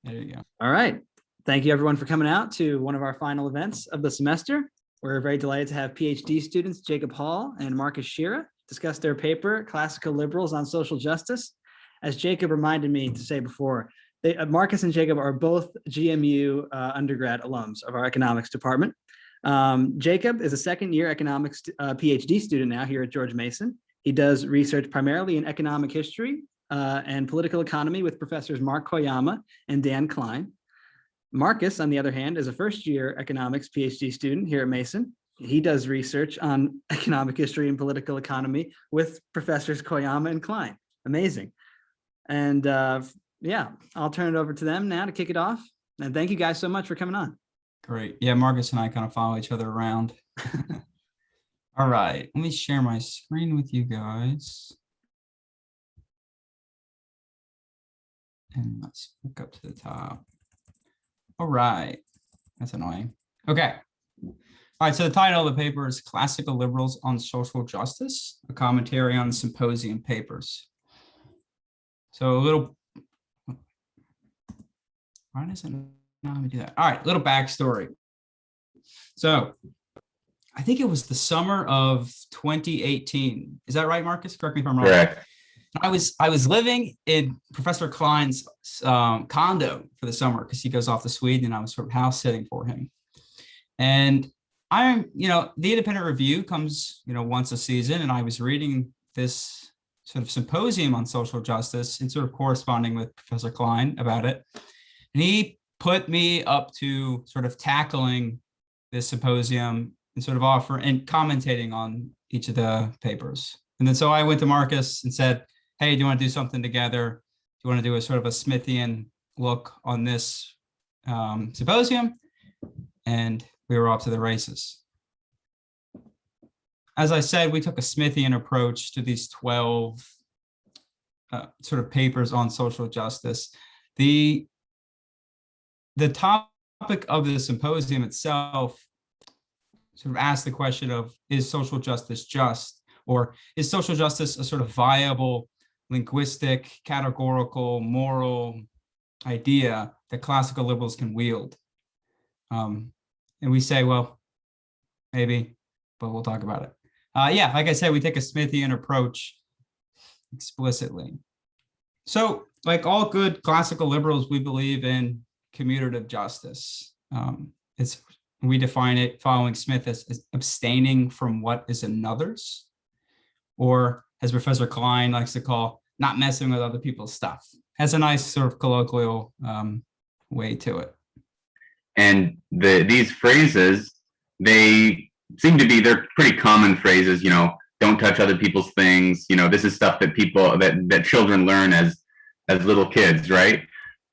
There you go. All right. Thank you, everyone, for coming out to one of our final events of the semester. We're very delighted to have PhD students Jacob Hall and Marcus Shera discuss their paper, Classical Liberals on Social Justice. As Jacob reminded me to say before, Marcus and Jacob are both GMU undergrad alums of our economics department. Jacob is a second-year economics PhD student now here at George Mason. He does research primarily in economic history and political economy with professors Mark Koyama and Dan Klein. Marcus, on the other hand, is a first-year economics PhD student here at Mason. He does research on economic history and political economy with professors Koyama and Klein. Amazing. And yeah, I'll turn it over to them now to kick it off. And thank you guys so much for coming on. Great. Yeah, Marcus and I kind of follow each other around. All right, let me share my screen with you guys. And let's look up to the top. All right, that's annoying. Okay. All right, so the title of the paper is Classical Liberals on Social Justice, a commentary on symposium papers. So a little, why does it not let me do that? All right, little backstory. So I think it was the summer of 2018. Is that right, Marcus? Correct me if I'm wrong. Correct. I was living in Professor Klein's condo for the summer because he goes off to Sweden, and I was sort of house sitting for him. And the Independent Review comes, once a season, and I was reading this sort of symposium on social justice and sort of corresponding with Professor Klein about it. And he put me up to sort of tackling this symposium and sort of offer and commentating on each of the papers. And then so I went to Marcus and said, hey, do you want to do something together? Do you want to do a sort of a Smithian look on this symposium? And we were off to the races. As I said, we took a Smithian approach to these 12 sort of papers on social justice. The topic of the symposium itself sort of asked the question of, is social justice just? Or is social justice a sort of viable, linguistic, categorical, moral idea that classical liberals can wield? And we say, well, maybe, but we'll talk about it. Yeah, like I said, we take a Smithian approach explicitly. So like all good classical liberals, we believe in commutative justice. We define it following Smith as abstaining from what is another's, or as Professor Klein likes to call, not messing with other people's stuff. Has a nice sort of colloquial way to it. And these phrases, they're pretty common phrases, don't touch other people's things. This is stuff that that children learn as little kids, right?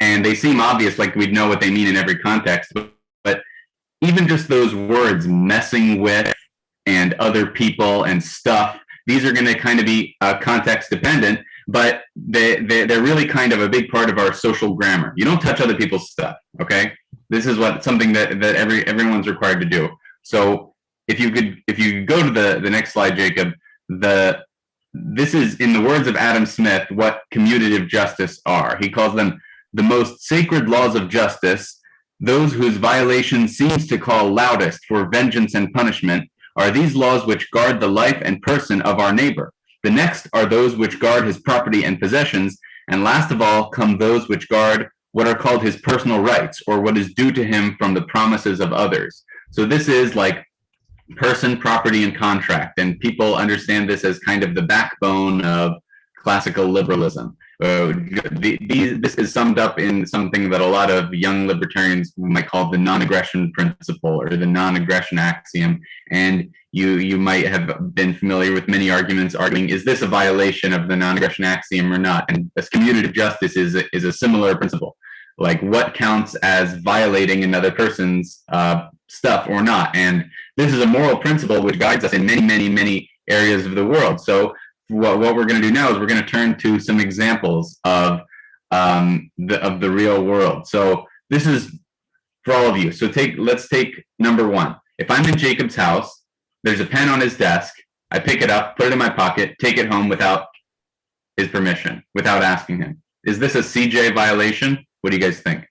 And they seem obvious, like we'd know what they mean in every context, but even just those words, messing with and other people and stuff, these are going to kind of be context dependent, but they're really kind of a big part of our social grammar. You don't touch other people's stuff, okay? This is something that everyone's required to do. So if you go to the next slide, Jacob, this is, in the words of Adam Smith, what commutative justice are. He calls them the most sacred laws of justice. Those whose violation seems to call loudest for vengeance and punishment are these laws which guard the life and person of our neighbor. The next are those which guard his property and possessions, and last of all come those which guard what are called his personal rights, or what is due to him from the promises of others. So this is like person, property, and contract, and people understand this as kind of the backbone of classical liberalism. This is summed up in something that a lot of young libertarians might call the non-aggression principle, or the non-aggression axiom. And you might have been familiar with many arguments arguing, is this a violation of the non-aggression axiom or not? And this commutative justice is a similar principle. Like, what counts as violating another person's stuff or not? And this is a moral principle which guides us in many, many, many areas of the world. So what we're going to do now is we're going to turn to some examples of the real world. So this is for all of you. So let's take number one. If I'm in Jacob's house, there's a pen on his desk. I pick it up, put it in my pocket, take it home without his permission, without asking him. Is this a CJ violation? What do you guys think?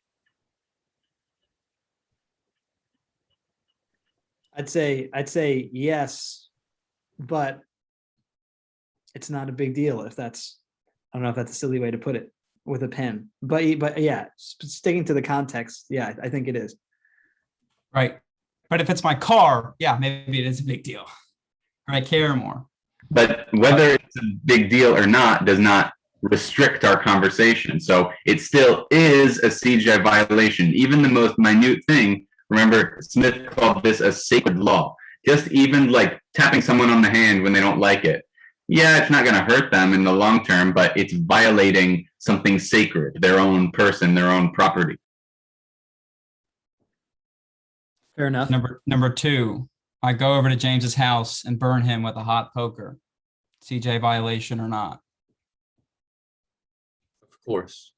I'd say yes, but it's not a big deal if that's, I don't know if that's a silly way to put it with a pen, but yeah, sticking to the context, yeah, I think it is. Right. But if it's my car, yeah, maybe it is a big deal. Or I care more. But whether it's a big deal or not does not restrict our conversation. So it still is a CGI violation. Even the most minute thing, remember, Smith called this a sacred law. Just even like tapping someone on the hand when they don't like it. Yeah, it's not going to hurt them in the long term, but it's violating something sacred, their own person, their own property. Fair enough. Number two, I go over to James's house and burn him with a hot poker. CJ violation or not? Of course.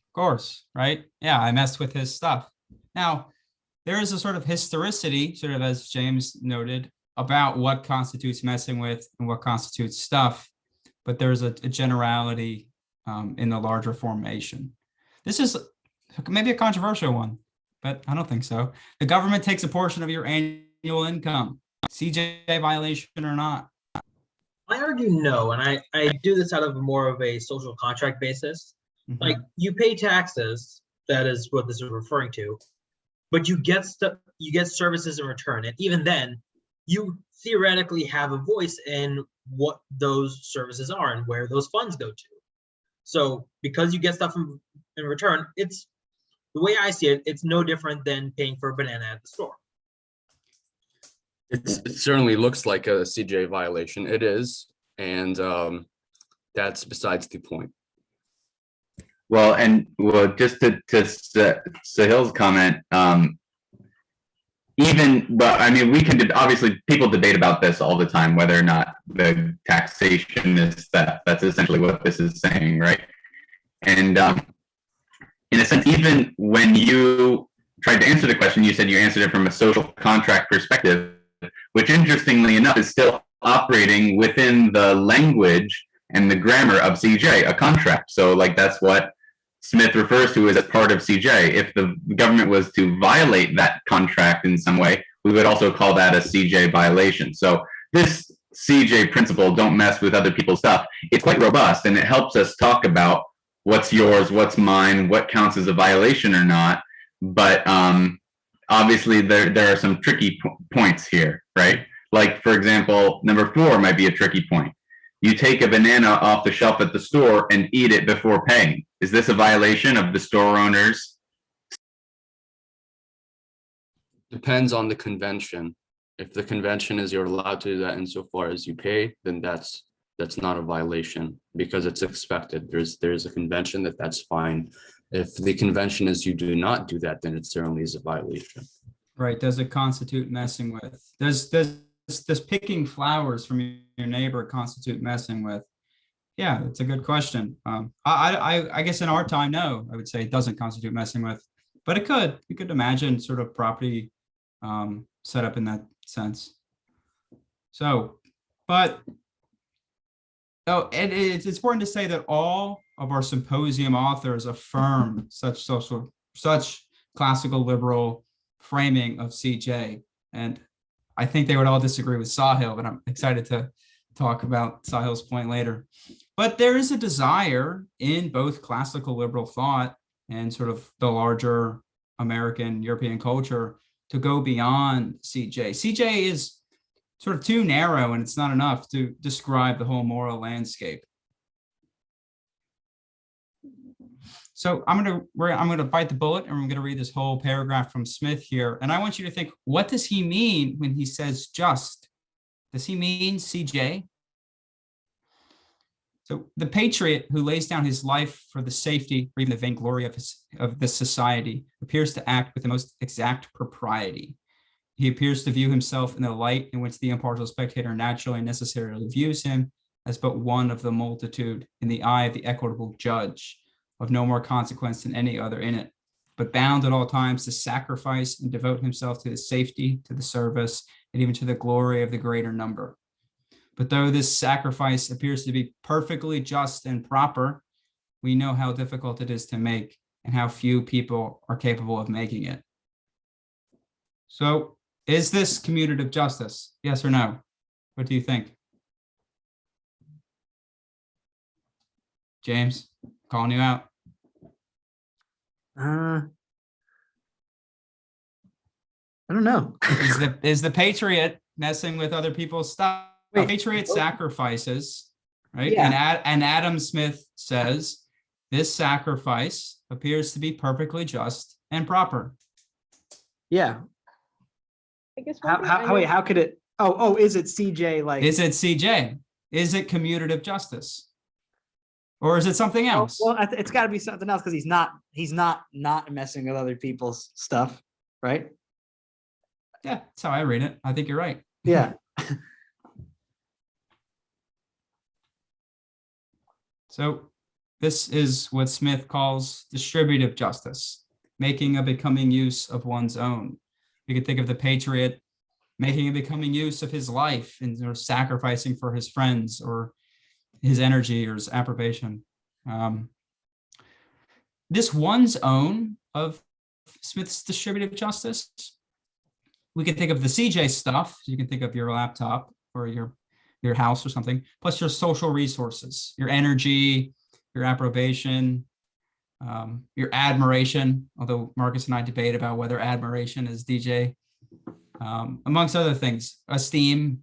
Of course, right? Yeah, I messed with his stuff. Now, there is a sort of historicity, sort of as James noted, about what constitutes messing with and what constitutes stuff, but there's a generality in the larger formation. This is maybe a controversial one, but I don't think so. The government takes a portion of your annual income. CJ violation or not? I argue no, and I do this out of more of a social contract basis. Mhm. Like, you pay taxes, that is what this is referring to, but you get stuff, you get services in return, and even then, you theoretically have a voice in what those services are and where those funds go to. So because you get stuff in return, it's, the way I see it, it's no different than paying for a banana at the store. It certainly looks like a CJ violation. It is, and that's besides the point. Well, just to Sahil's comment, but I mean, we can obviously people debate about this all the time, whether or not the taxation is theft. That's essentially what this is saying, right? And in a sense, even when you tried to answer the question, you said you answered it from a social contract perspective, which interestingly enough is still operating within the language and the grammar of CJ, a contract. So like that's what Smith refers to as a part of CJ. If the government was to violate that contract in some way, we would also call that a CJ violation. So this CJ principle, don't mess with other people's stuff, it's quite robust, and it helps us talk about what's yours, what's mine, what counts as a violation or not. But obviously there are some tricky points here, right? Like, for example, number 4 might be a tricky point. You take a banana off the shelf at the store and eat it before paying. Is this a violation of the store owner's? Depends on the convention. If the convention is you're allowed to do that insofar as you pay, then that's not a violation because it's expected. There's a convention that's fine. If the convention is you do not do that, then it certainly is a violation. Right. Does it constitute messing with? Does picking flowers from your neighbor constitute messing with? Yeah, it's a good question. I guess in our time, no, I would say it doesn't constitute messing with, but it could. You could imagine sort of property set up in that sense. So, but it's important to say that all of our symposium authors affirm such classical liberal framing of CJ, and I think they would all disagree with Sahil, but I'm excited to talk about Sahil's point later. But there is a desire in both classical liberal thought and sort of the larger American European culture to go beyond CJ. CJ is sort of too narrow, and it's not enough to describe the whole moral landscape. So I'm gonna bite the bullet, and I'm gonna read this whole paragraph from Smith here. And I want you to think, what does he mean when he says just? Does he mean CJ? So the patriot who lays down his life for the safety or even the vainglory of this society appears to act with the most exact propriety. He appears to view himself in the light in which the impartial spectator naturally and necessarily views him, as but one of the multitude in the eye of the equitable judge, of no more consequence than any other in it, but bound at all times to sacrifice and devote himself to the safety, to the service, and even to the glory of the greater number. But though this sacrifice appears to be perfectly just and proper, we know how difficult it is to make and how few people are capable of making it. So Is this commutative justice? Yes or no? What do you think? James, calling you out. I don't know. Is the patriot messing with other people's stuff? Wait. Patriot sacrifices, right? Yeah. And Adam Smith says this sacrifice appears to be perfectly just and proper. Yeah. I guess one thing I Wait, know- how could it? Oh, is it CJ like? Is it CJ? Is it commutative justice? Or is it something else? Well, it's got to be something else because he's not messing with other people's stuff, right? Yeah, that's how I read it. I think you're right. Yeah. So this is what Smith calls distributive justice, making a becoming use of one's own. You could think of the patriot making a becoming use of his life and sacrificing for his friends or his energy or his approbation. This one's own of Smith's distributive justice, we can think of the CJ stuff. You can think of your laptop or your house or something, plus your social resources, your energy, your approbation, your admiration, although Marcus and I debate about whether admiration is DJ, amongst other things, esteem,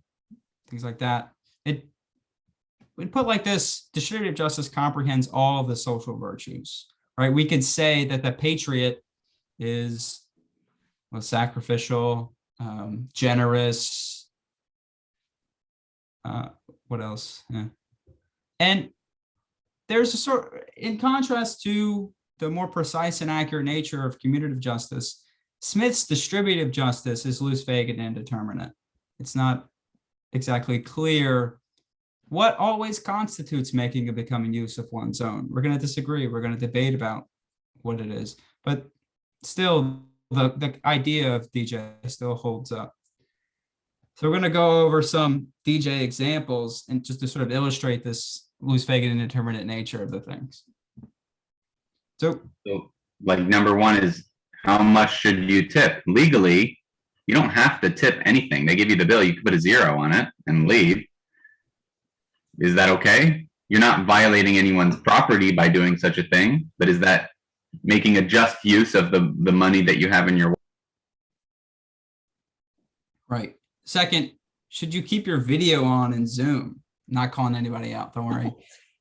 things like that. When put like this, distributive justice comprehends all of the social virtues, right? We could say that the patriot is sacrificial, generous, what else? Yeah. And there's a sort, in contrast to the more precise and accurate nature of commutative justice, Smith's distributive justice is loose, vague, and indeterminate. It's not exactly clear what always constitutes making a becoming use of one's own. We're going to disagree. We're going to debate about what it is, but still the idea of DJ still holds up. So we're going to go over some DJ examples and just to sort of illustrate this loose, vague, and indeterminate nature of the things. So like number one is, how much should you tip? Legally, you don't have to tip anything. They give you the bill, you can put a 0 on it and leave. Is that okay? You're not violating anyone's property by doing such a thing, but is that making a just use of the money that you have in your... Right. Second, should you keep your video on in Zoom? Not calling anybody out, don't worry.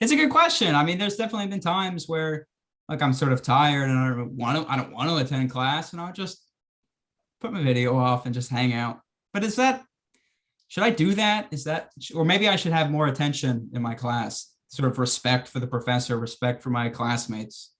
It's a good question. I mean, there's definitely been times where like I'm sort of tired and I don't want to attend class, and I'll just put my video off and just hang out. But should I do that? Or maybe I should have more attention in my class, sort of respect for the professor, respect for my classmates.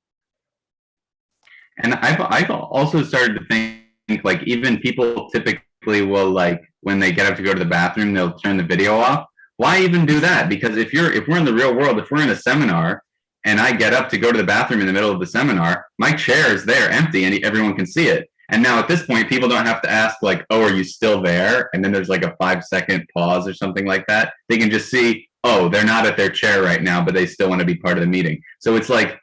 And I've also started to think like even people typically will, like when they get up to go to the bathroom, they'll turn the video off. Why even do that? Because if we're in the real world, if we're in a seminar and I get up to go to the bathroom in the middle of the seminar, my chair is there empty and everyone can see it. And now at this point, people don't have to ask like, oh, are you still there? And then there's like a 5-second pause or something like that. They can just see, oh, they're not at their chair right now, but they still want to be part of the meeting. So it's like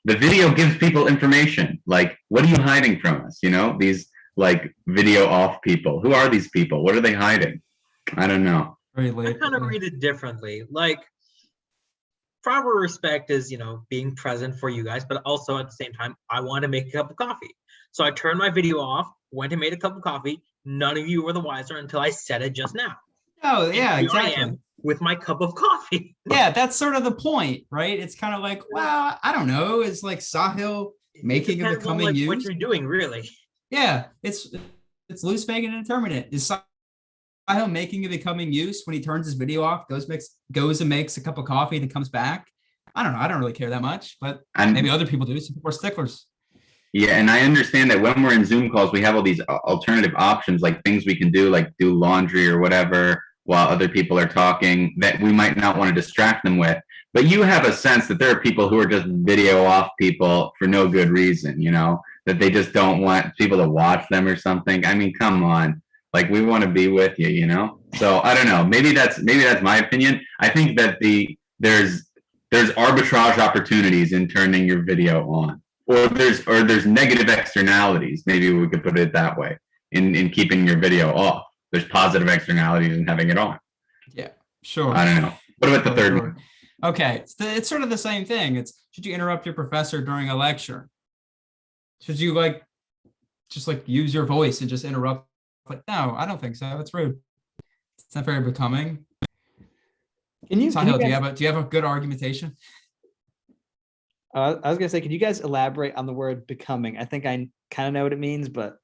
the video gives people information. Like, what are you hiding from us? You know, these like video off people. Who are these people? What are they hiding? I don't know. Very I late. kind of read it differently. Like, proper respect is, being present for you guys, but also at the same time, I want to make a cup of coffee. So I turned my video off, went and made a cup of coffee. None of you were the wiser until I said it just now. Oh, yeah, And here I exactly. am with my cup of coffee. Yeah, that's sort of the point, right? It's kind of like, well, I don't know. It's like Sahil making a Depends on, becoming like, use. what you're doing, really. Yeah, it's loose, vague, and indeterminate. Is Sahil making a becoming use when he turns his video off, goes and makes a cup of coffee, and then comes back? I don't know. I don't really care that much, but maybe other people do. Some people are sticklers. Yeah, and I understand that when we're in Zoom calls, we have all these alternative options, like things we can do, like do laundry or whatever, while other people are talking that we might not want to distract them with. But you have a sense that there are people who are just video off people for no good reason, that they just don't want people to watch them or something. I mean, come on. Like, we want to be with you, So I don't know. Maybe that's my opinion. I think that there's arbitrage opportunities in turning your video on. Or there's negative externalities. Maybe we could put it that way. in keeping your video off. There's positive externalities in having it on. Yeah, sure. I don't know. What about the third Sure. one? Okay, it's sort of the same thing. It's, should you interrupt your professor during a lecture? Should you just use your voice and just interrupt? Like, no, I don't think so. It's rude. It's not very becoming. Sahil, do you have a good argumentation? I was gonna say, could you guys elaborate on the word becoming? I think I kind of know what it means, but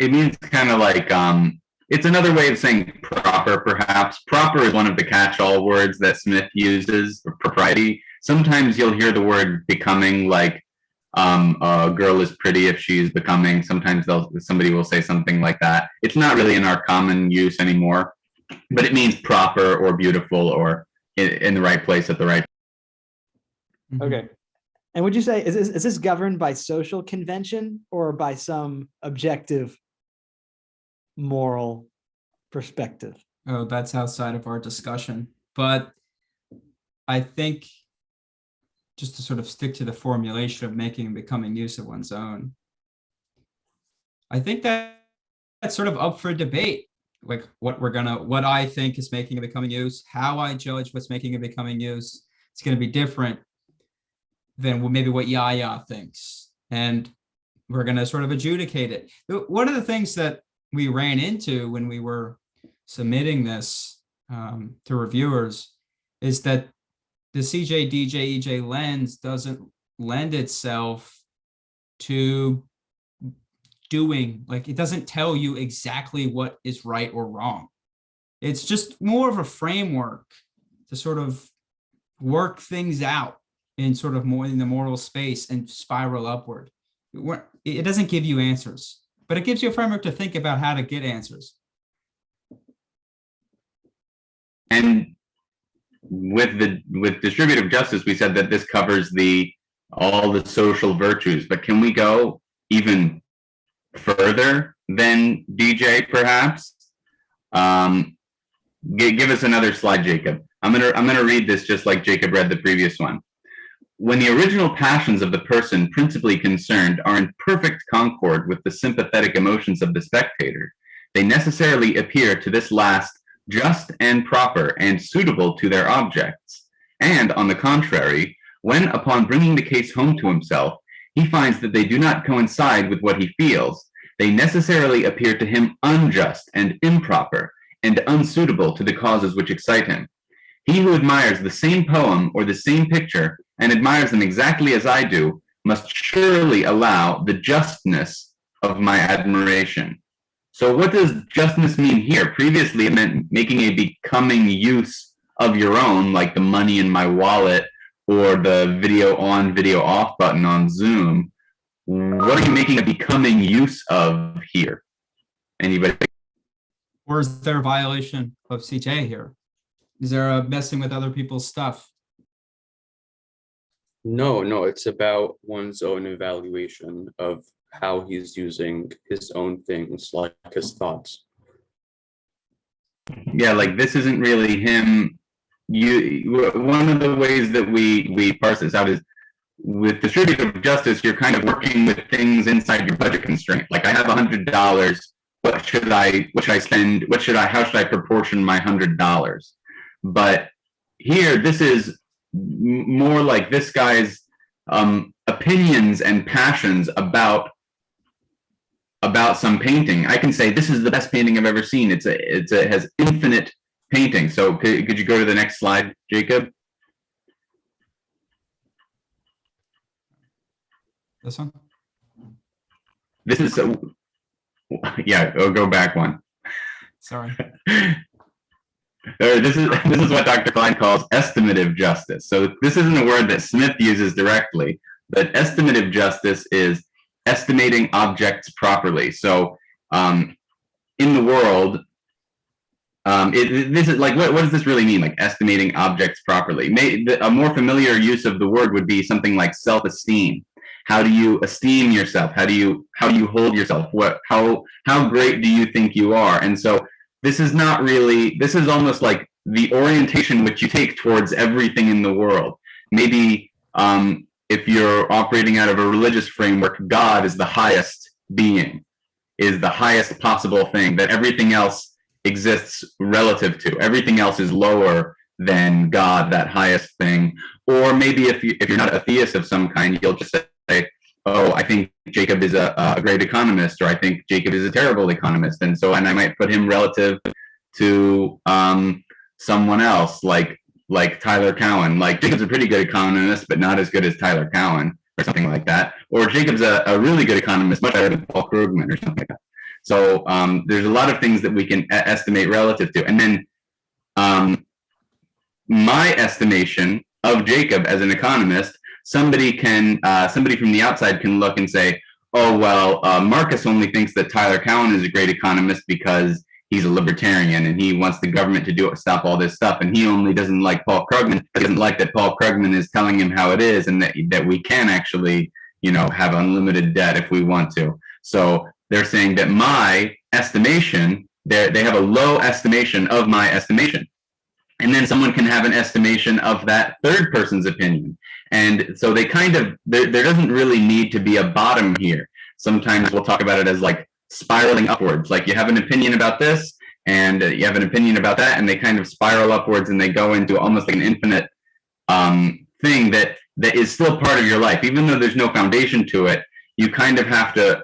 It means kind of like it's another way of saying proper, perhaps. Proper is one of the catch-all words that Smith uses, or propriety. Sometimes you'll hear the word becoming, like a girl is pretty if she's becoming. Sometimes somebody will say something like that. It's not really in our common use anymore, but it means proper or beautiful or in the right place at the right time. okay. And would you say, is this governed by social convention or by some objective moral perspective? Oh, that's outside of our discussion. But I think, just to sort of stick to the formulation of making and becoming use of one's own, I think that's sort of up for debate. Like what I think is making and becoming use, how I judge what's making and becoming use, it's going to be different than maybe what Yaya thinks. And we're going to sort of adjudicate it. One of the things that we ran into when we were submitting this to reviewers is that the CJ, DJ, EJ lens doesn't lend itself to doing, it doesn't tell you exactly what is right or wrong. It's just more of a framework to sort of work things out in sort of more in the moral space and spiral upward. It doesn't give you answers, but it gives you a framework to think about how to get answers. And with distributive justice, we said that this covers all the social virtues, but can we go even further than DJ, perhaps? Give us another slide, Jacob. I'm gonna read this just like Jacob read the previous one. When the original passions of the person principally concerned are in perfect concord with the sympathetic emotions of the spectator, they necessarily appear to this last just and proper and suitable to their objects. And on the contrary, when upon bringing the case home to himself, he finds that they do not coincide with what he feels, they necessarily appear to him unjust and improper and unsuitable to the causes which excite him. He who admires the same poem or the same picture and admires them exactly as I do must surely allow the justness of my admiration. So what does justness mean here? Previously, it meant making a becoming use of your own, like the money in my wallet or the video on, video off button on Zoom. What are you making a becoming use of here? Anybody? Or is there a violation of CJ here? Is there a messing with other people's stuff? No, it's about one's own evaluation of how he's using his own things, like his thoughts. Yeah, like this isn't really him. One of the ways that we parse this out is with distributive justice, you're kind of working with things inside your budget constraint. Like I have $100. What should I spend? How should I proportion my $100? But here, this is more like this guy's opinions and passions about some painting. I can say this is the best painting I've ever seen. It has infinite painting. So could you go to the next slide, Jacob? This one? This is yeah. Go back one. Sorry. This is what Dr. Klein calls estimative justice. So this isn't a word that Smith uses directly, but estimative justice is estimating objects properly. So in the world, this is like, what does this really mean? Like estimating objects properly. A more familiar use of the word would be something like self-esteem. How do you esteem yourself? How do you hold yourself? How great do you think you are? And so this is not really, this is almost like the orientation which you take towards everything in the world. Maybe if you're operating out of a religious framework, God is the highest being, is the highest possible thing, that everything else exists relative to. Everything else is lower than God, that highest thing. Or maybe if you're not a theist of some kind, you'll just say, oh, I think Jacob is a great economist, or I think Jacob is a terrible economist. And I might put him relative to someone else, like Tyler Cowen. Like, Jacob's a pretty good economist, but not as good as Tyler Cowen, or something like that. Or Jacob's a really good economist, much better than Paul Krugman, or something like that. So there's a lot of things that we can estimate relative to. And then my estimation of Jacob as an economist, somebody from the outside can look and say, oh, well, Marcus only thinks that Tyler Cowen is a great economist because he's a libertarian and he wants the government to stop all this stuff. And he only doesn't like Paul Krugman. He doesn't like that Paul Krugman is telling him how it is, and that we can actually, have unlimited debt if we want to. So they're saying that my estimation, they have a low estimation of my estimation. And then someone can have an estimation of that third person's opinion. And so there doesn't really need to be a bottom here. Sometimes we'll talk about it as like spiraling upwards. Like, you have an opinion about this and you have an opinion about that, and they kind of spiral upwards and they go into almost like an infinite thing that is still part of your life. Even though there's no foundation to it, you kind of have to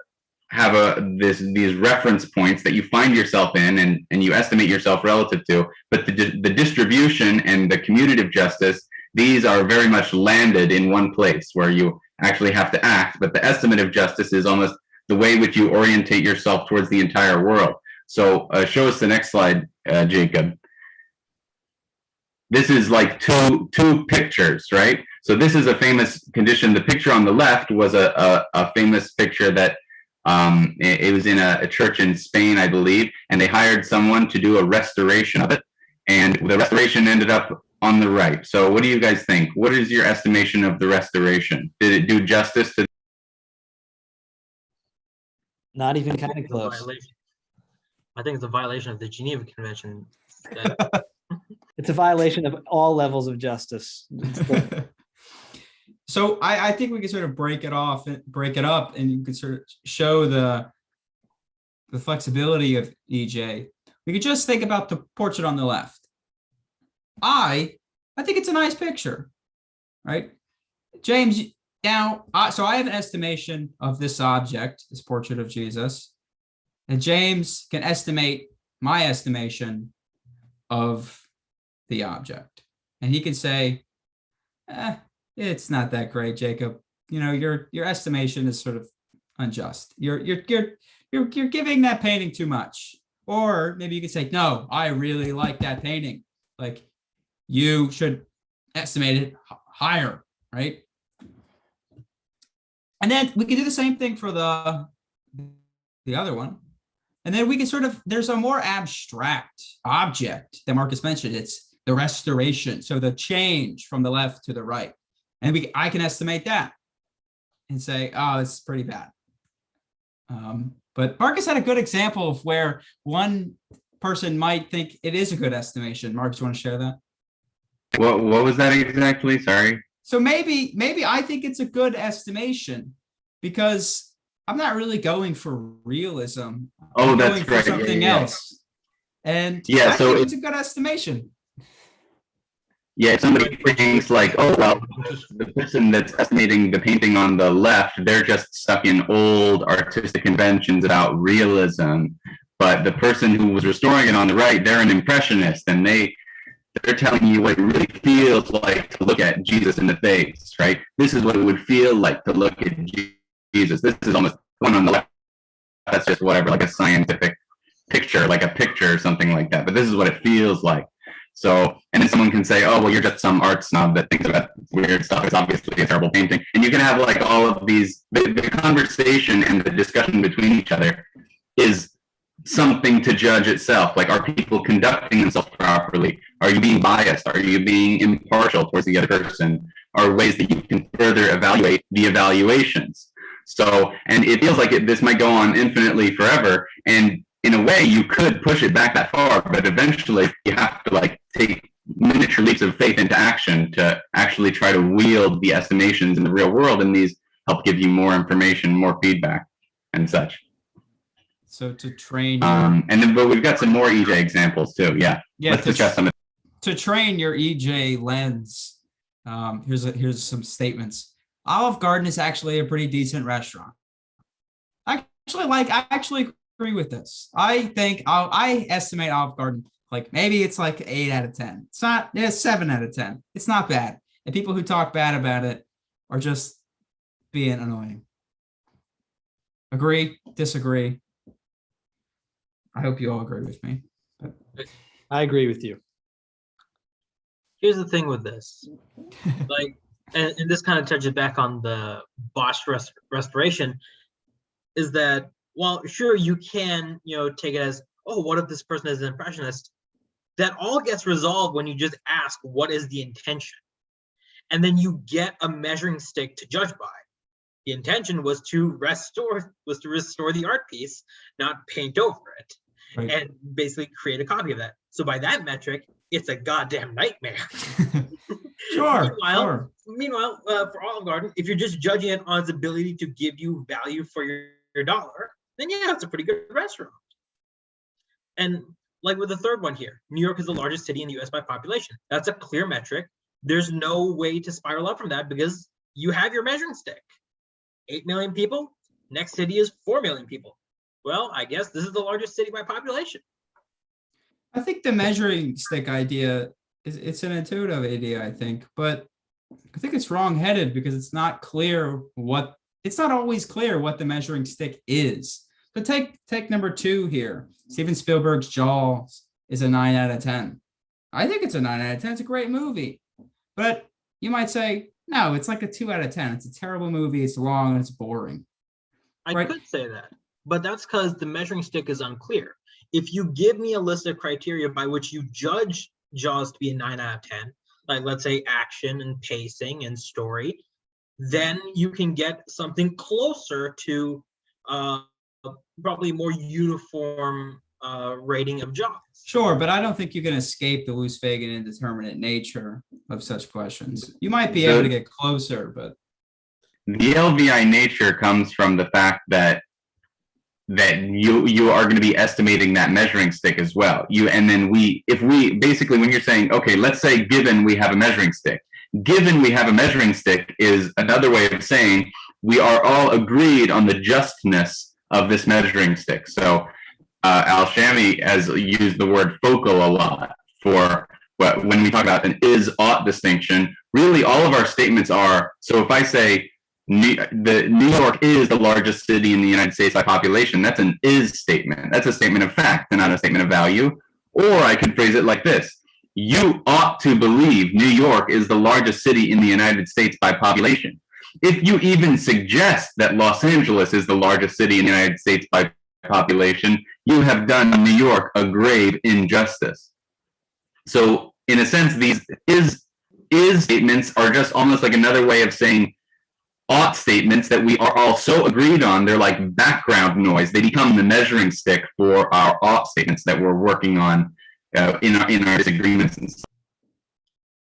have these reference points that you find yourself in and you estimate yourself relative to. But the distribution and the commutative justice, these are very much landed in one place where you actually have to act. But the estimative justice is almost the way which you orientate yourself towards the entire world. So show us the next slide, Jacob. This is like two pictures, right? So this is a famous condition. The picture on the left was a famous picture that it was in a church in Spain, I believe, and they hired someone to do a restoration of it. And the restoration ended up on the right. So what do you guys think? What is your estimation of the restoration? Did it do justice to? Not even kind of close. I think it's a violation of the Geneva Convention. It's a violation of all levels of justice. So I think we can sort of break it up, and you can sort of show the flexibility of EJ. We could just think about the portrait on the left. I think it's a nice picture, right? James, now, so I have an estimation of this object, this portrait of Jesus, and James can estimate my estimation of the object. And he can say, it's not that great, Jacob. Your estimation is sort of unjust. You're giving that painting too much. Or maybe you could say, no, I really like that painting. Like, you should estimate it higher, right? And then we can do the same thing for the other one. And then we can there's a more abstract object that Marcus mentioned. It's the restoration. So the change from the left to the right. And I can estimate that and say, oh, it's pretty bad. But Marcus had a good example of where one person might think it is a good estimation. Marcus, you want to share that? What was that exactly? Sorry. So maybe I think it's a good estimation because I'm not really going for realism. I'm that's going for right. something else. And I think it's a good estimation. Yeah, if somebody thinks like, oh, well, the person that's estimating the painting on the left, they're just stuck in old artistic conventions about realism. But the person who was restoring it on the right, they're an impressionist, and they're telling you what it really feels like to look at Jesus in the face, right? This is what it would feel like to look at Jesus. This is almost one on the left. That's just whatever, like a scientific picture, like a picture or something like that. But this is what it feels like. So, and then someone can say, oh, well, you're just some art snob that thinks about weird stuff. It's obviously a terrible painting. And you can have like all of these, the conversation and the discussion between each other is something to judge itself. Like, are people conducting themselves properly? Are you being biased? Are you being impartial towards the other person? Are ways that you can further evaluate the evaluations? So, and it feels like this might go on infinitely forever. And in a way, you could push it back that far, but eventually you have to like take miniature leaps of faith into action to actually try to wield the estimations in the real world, and these help give you more information, more feedback, and such. So to train your, And then, but we've got some more EJ examples too. Yeah. Let's discuss some of to train your EJ lens. Here's some statements. Olive Garden is actually a pretty decent restaurant. I actually agree with this. I think I estimate Olive Garden like maybe it's like 8 out of 10. It's not, 7 out of 10. It's not bad. And people who talk bad about it are just being annoying. Agree? Disagree? I hope you all agree with me. I agree with you. Here's the thing with this, like, and this kind of touches back on the Bosch restoration, is that, well, sure, you can, take it as, oh, what if this person is an impressionist? That all gets resolved when you just ask, what is the intention? And then you get a measuring stick to judge by. The intention was to restore the art piece, not paint over it, Right. and basically create a copy of that. So by that metric, it's a goddamn nightmare. Sure. Meanwhile, for Olive Garden, if you're just judging it on its ability to give you value for your dollar, then yeah, it's a pretty good restaurant. And like with the third one here, New York is the largest city in the US by population. That's a clear metric. There's no way to spiral up from that because you have your measuring stick. 8 million people, next city is 4 million people. Well, I guess this is the largest city by population. I think the measuring stick idea it's an intuitive idea, I think, but I think it's wrong-headed because it's not always clear what the measuring stick is. So take number 2 here. Steven Spielberg's Jaws is a 9 out of 10. I think it's a 9 out of 10. It's a great movie. But you might say, no, it's like a 2 out of 10. It's a terrible movie. It's long and it's boring. I could say that, but that's because the measuring stick is unclear. If you give me a list of criteria by which you judge Jaws to be a 9 out of 10, like let's say action and pacing and story, then you can get something closer to probably more uniform rating of Jaws. Sure, but I don't think you can escape the loose, vague, and indeterminate nature of such questions. You might be able to get closer, but the LVI nature comes from the fact that you are going to be estimating that measuring stick as well. When you're saying, okay, let's say given we have a measuring stick. Given we have a measuring stick is another way of saying we are all agreed on the justness of this measuring stick. So Al-Shami has used the word focal a lot for when we talk about an is-ought distinction. Really, all of our statements are, so if I say New York is the largest city in the United States by population, that's an is statement. That's a statement of fact and not a statement of value. Or I could phrase it like this. You ought to believe New York is the largest city in the United States by population. If you even suggest that Los Angeles is the largest city in the United States by population, you have done New York a grave injustice. So in a sense, these is statements are just almost like another way of saying ought statements that we are all so agreed on. They're like background noise. They become the measuring stick for our ought statements that we're working on in our disagreements and stuff.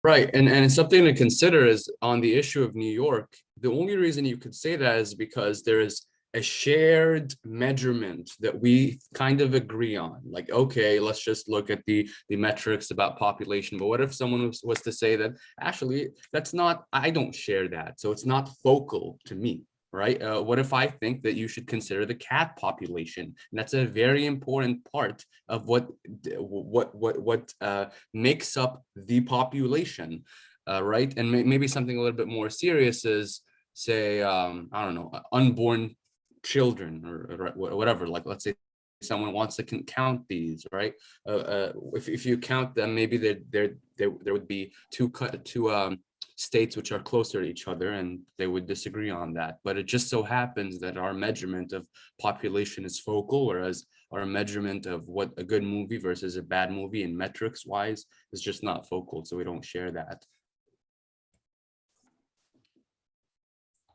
Right, and something to consider is on the issue of New York, the only reason you could say that is because there is a shared measurement that we kind of agree on. Like, okay, let's just look at the metrics about population. But what if someone was to say that actually I don't share that, so it's not focal to me, right? What if I think that you should consider the cat population? And that's a very important part of what makes up the population, right? And maybe something a little bit more serious is, say, I don't know, unborn children or whatever. Like, let's say someone wants to count these, right? If you count them, maybe there would be two states which are closer to each other, and they would disagree on that. But it just so happens that our measurement of population is focal, whereas our measurement of what a good movie versus a bad movie in metrics wise is just not focal, so we don't share that.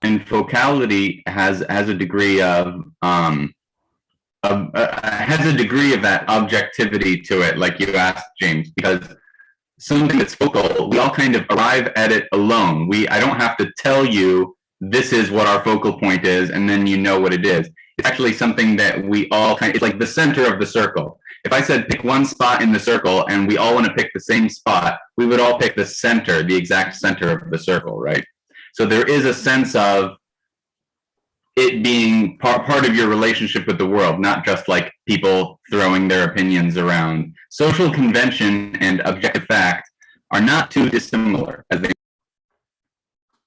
And focality has a degree of that objectivity to it, like you asked, James, because something that's focal, we all kind of arrive at it alone. I don't have to tell you this is what our focal point is, and then you know what it is. It's actually something that we all it's like the center of the circle. If I said pick one spot in the circle and we all want to pick the same spot, we would all pick the center, the exact center of the circle, right? So there is a sense of it being part of your relationship with the world, not just like people throwing their opinions around. Social convention and objective fact are not too dissimilar as they.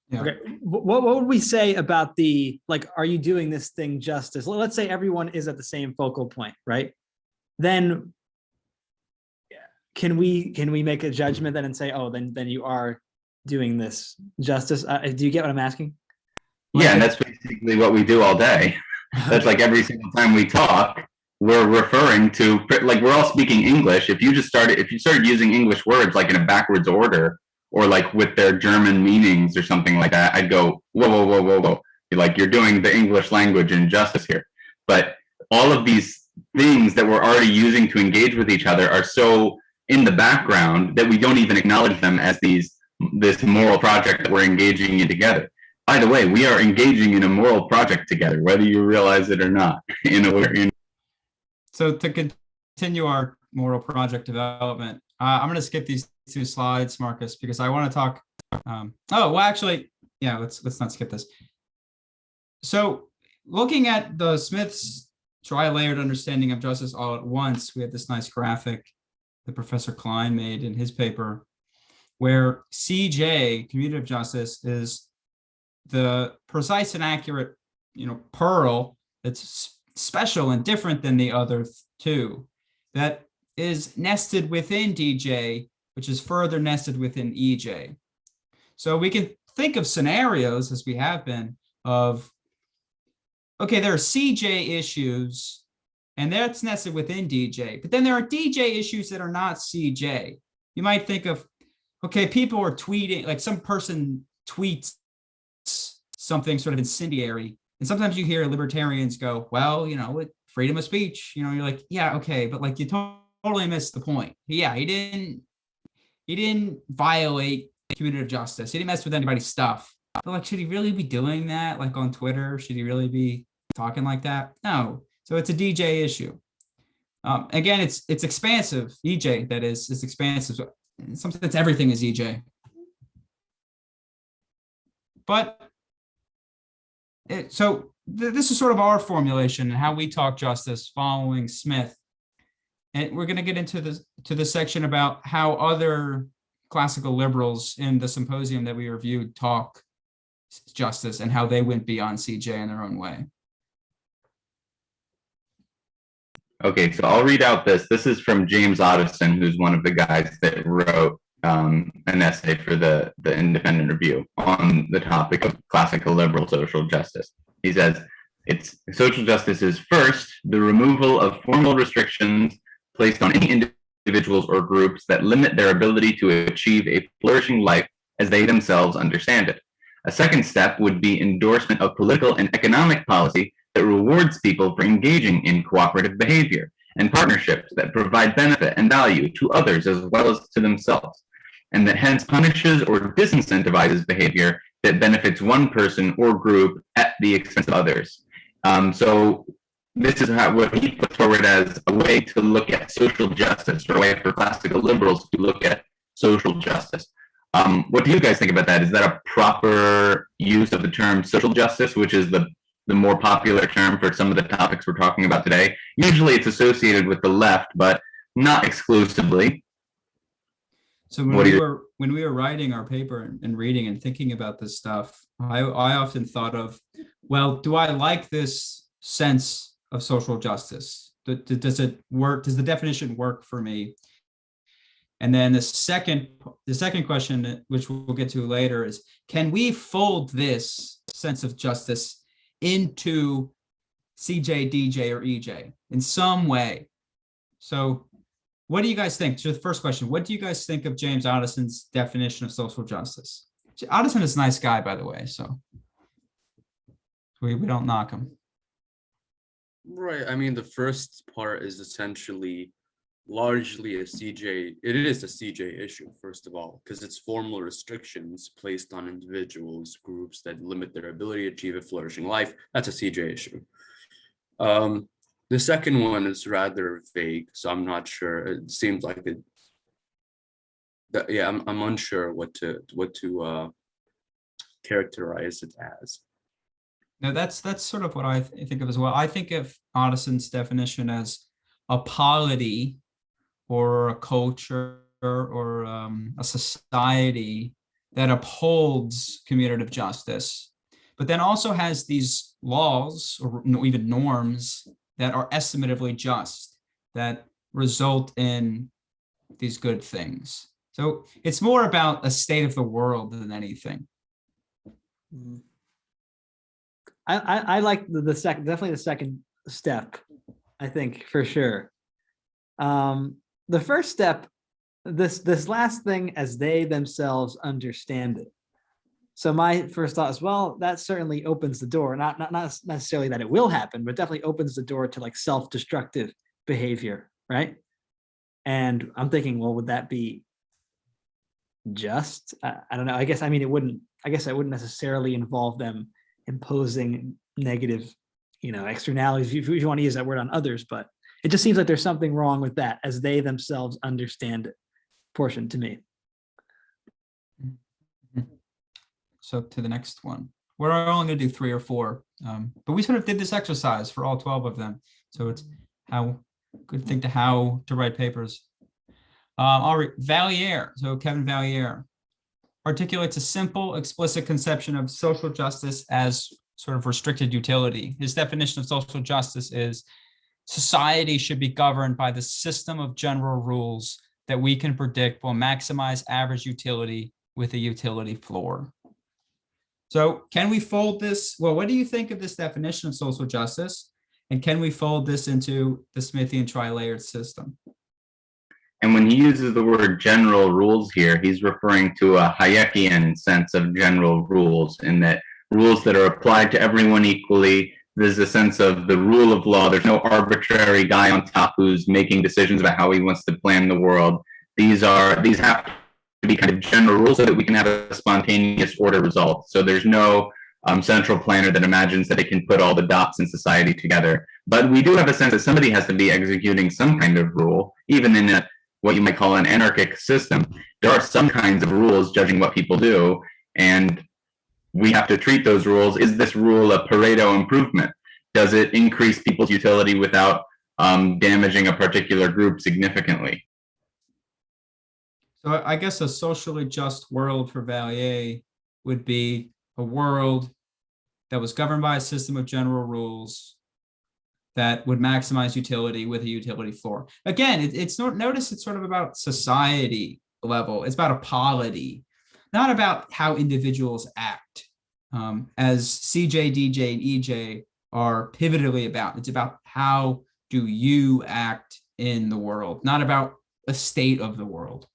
Yeah. Okay, what would we say about the, like, are you doing this thing justice? Let's say everyone is at the same focal point, right? Then can we make a judgment then and say, oh, then you are doing this justice? Do you get what I'm asking? Yeah, and that's basically what we do all day. That's like every single time we talk, we're referring to, like, we're all speaking English. If you started using English words like in a backwards order, or like with their German meanings or something like that, I'd go, whoa, whoa, whoa, whoa, whoa. Like, you're doing the English language injustice here. But all of these things that we're already using to engage with each other are so in the background that we don't even acknowledge them as this moral project that we're engaging in together. By the way, we are engaging in a moral project together, whether you realize it or not. So to continue our moral project development, I'm going to skip these 2 slides, Marcus, because I want to talk. Let's not skip this. So looking at the Smith's tri-layered understanding of justice all at once, we have this nice graphic that Professor Klein made in his paper, where CJ, commutative justice, is the precise and accurate, pearl that's special and different than the other 2, that is nested within DJ, which is further nested within EJ. So we can think of scenarios, as we have been, of, okay, there are CJ issues, and that's nested within DJ, but then there are DJ issues that are not CJ. You might think of, okay, people are tweeting, like some person tweets something sort of incendiary, and sometimes you hear libertarians go, well, with freedom of speech, you're like, yeah, okay, but like you totally missed the point. Yeah, he didn't violate commutative justice. He didn't mess with anybody's stuff. But like, should he really be doing that? Like on Twitter, should he really be talking like that? No. So it's a DJ issue. Again, it's expansive. EJ, that is expansive. Sometimes everything is EJ. But this is sort of our formulation and how we talk justice following Smith. And we're going to get into the section about how other classical liberals in the symposium that we reviewed talk justice and how they went beyond CJ in their own way. Okay, so I'll read out this. This is from James Otteson, who's one of the guys that wrote an essay for the Independent Review on the topic of classical liberal social justice. He says, social justice is first, the removal of formal restrictions placed on any individuals or groups that limit their ability to achieve a flourishing life as they themselves understand it. A second step would be endorsement of political and economic policy that rewards people for engaging in cooperative behavior and partnerships that provide benefit and value to others as well as to themselves, and that hence punishes or disincentivizes behavior that benefits one person or group at the expense of others. So this is what he puts forward as a way to look at social justice, or a way for classical liberals to look at social justice. What do you guys think about that? Is that a proper use of the term social justice, which is the more popular term for some of the topics we're talking about today? Usually it's associated with the left, but not exclusively. So when we were writing our paper and reading and thinking about this stuff, I often thought of, well, do I like this sense of social justice? Does it work? Does the definition work for me? And then the second question, which we'll get to later, is, can we fold this sense of justice into CJ, DJ, or EJ in some way? So what do you guys think? So the first question, what do you guys think of James Ottison's definition of social justice? Ottison is a nice guy, by the way, so we don't knock him. Right. I mean, the first part is essentially largely a CJ. It is a CJ issue, first of all, because it's formal restrictions placed on individuals, groups that limit their ability to achieve a flourishing life. That's a CJ issue. The second one is rather vague, so I'm not sure. It seems like it. Yeah, I'm unsure what to characterize it as. No, that's sort of what I think of as well. I think of Addison's definition as a polity or a culture or a society that upholds commutative justice, but then also has these laws or even norms that are estimatively just, that result in these good things. So it's more about a state of the world than anything. I like the second, definitely the second step, I think, for sure. The first step, this last thing, as they themselves understand it. So my first thought is, well, that certainly opens the door, not necessarily that it will happen, but definitely opens the door to like self-destructive behavior, right? And I'm thinking, well, would that be just? I don't know. I guess, I mean, it wouldn't, I guess I wouldn't necessarily involve them imposing negative, externalities, if you want to use that word, on others, but it just seems like there's something wrong with that, as they themselves understand it portion to me. So to the next one, we're only going to do 3 or 4, but we sort of did this exercise for all 12 of them. So it's how to write papers. I'll read Valliere. So Kevin Valliere articulates a simple, explicit conception of social justice as sort of restricted utility. His definition of social justice is society should be governed by the system of general rules that we can predict will maximize average utility with a utility floor. So can we fold this? Well, what do you think of this definition of social justice? And can we fold this into the Smithian tri-layered system? And when he uses the word general rules here, he's referring to a Hayekian sense of general rules, in that rules that are applied to everyone equally. There's a sense of the rule of law. There's no arbitrary guy on top who's making decisions about how he wants to plan the world. These have to be kind of general rules so that we can have a spontaneous order result. So there's no central planner that imagines that it can put all the dots in society together. But we do have a sense that somebody has to be executing some kind of rule, even in what you might call an anarchic system. There are some kinds of rules judging what people do, and we have to treat those rules. Is this rule a Pareto improvement? Does it increase people's utility without damaging a particular group significantly? So I guess a socially just world for Valliere would be a world that was governed by a system of general rules that would maximize utility with a utility floor. Again, notice it's sort of about society level. It's about a polity, not about how individuals act, as CJ, DJ, and EJ are pivotally about. It's about how do you act in the world, not about a state of the world.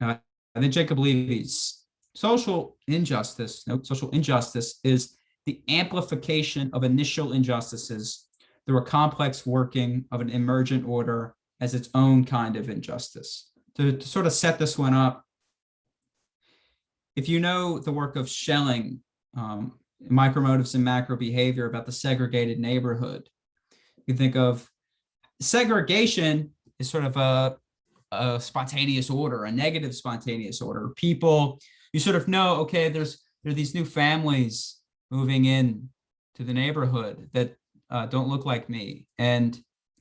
I think Jacob Levy's social injustice is the amplification of initial injustices through a complex working of an emergent order as its own kind of injustice. To sort of set this one up, if you know the work of Schelling, Micromotives and Macro Behavior, about the segregated neighborhood, you think of segregation as sort of a spontaneous order, a negative spontaneous order. People, you sort of know, okay, there are these new families moving in to the neighborhood that don't look like me. And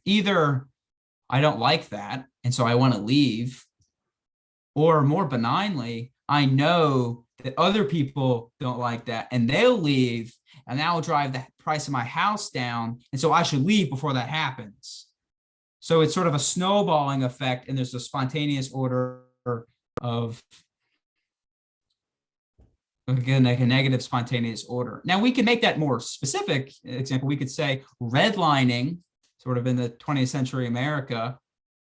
either I don't like that, and so I want to leave, or more benignly, I know that other people don't like that and they'll leave, and that will drive the price of my house down. And so I should leave before that happens. So it's sort of a snowballing effect, and there's a spontaneous order of, again, like a negative spontaneous order. Now we can make that more specific example. We could say redlining, sort of in the 20th century America,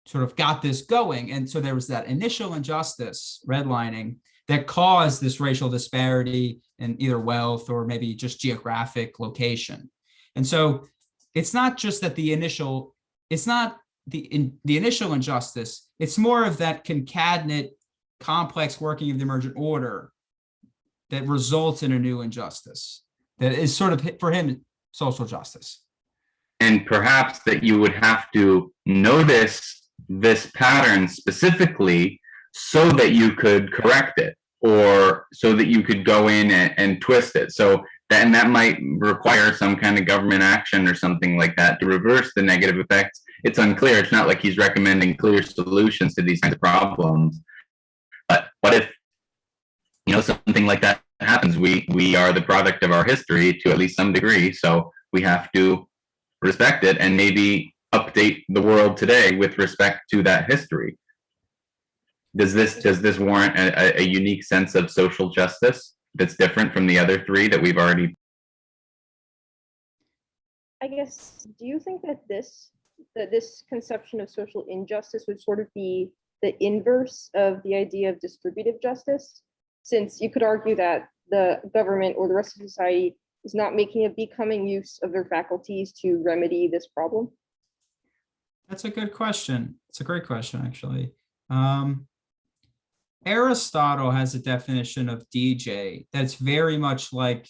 sort of got this going. And so there was that initial injustice, redlining, that caused this racial disparity in either wealth or maybe just geographic location. And so it's not just that the initial it's not the initial injustice. It's more of that concatenate, complex working of the emergent order that results in a new injustice. That is sort of, for him, social justice. And perhaps that you would have to notice this pattern specifically so that you could correct it, or so that you could go in and twist it. So that might require some kind of government action or something like that to reverse the negative effects. It's unclear. It's not like he's recommending clear solutions to these kinds of problems. But what if, something like that happens? We are the product of our history to at least some degree, so we have to respect it and maybe update the world today with respect to that history. Does this warrant a unique sense of social justice that's different from the other three that we've already? I guess, do you think that this conception of social injustice would sort of be the inverse of the idea of distributive justice? Since you could argue that the government or the rest of society is not making a becoming use of their faculties to remedy this problem? That's a good question. It's a great question, actually. Aristotle has a definition of DJ that's very much like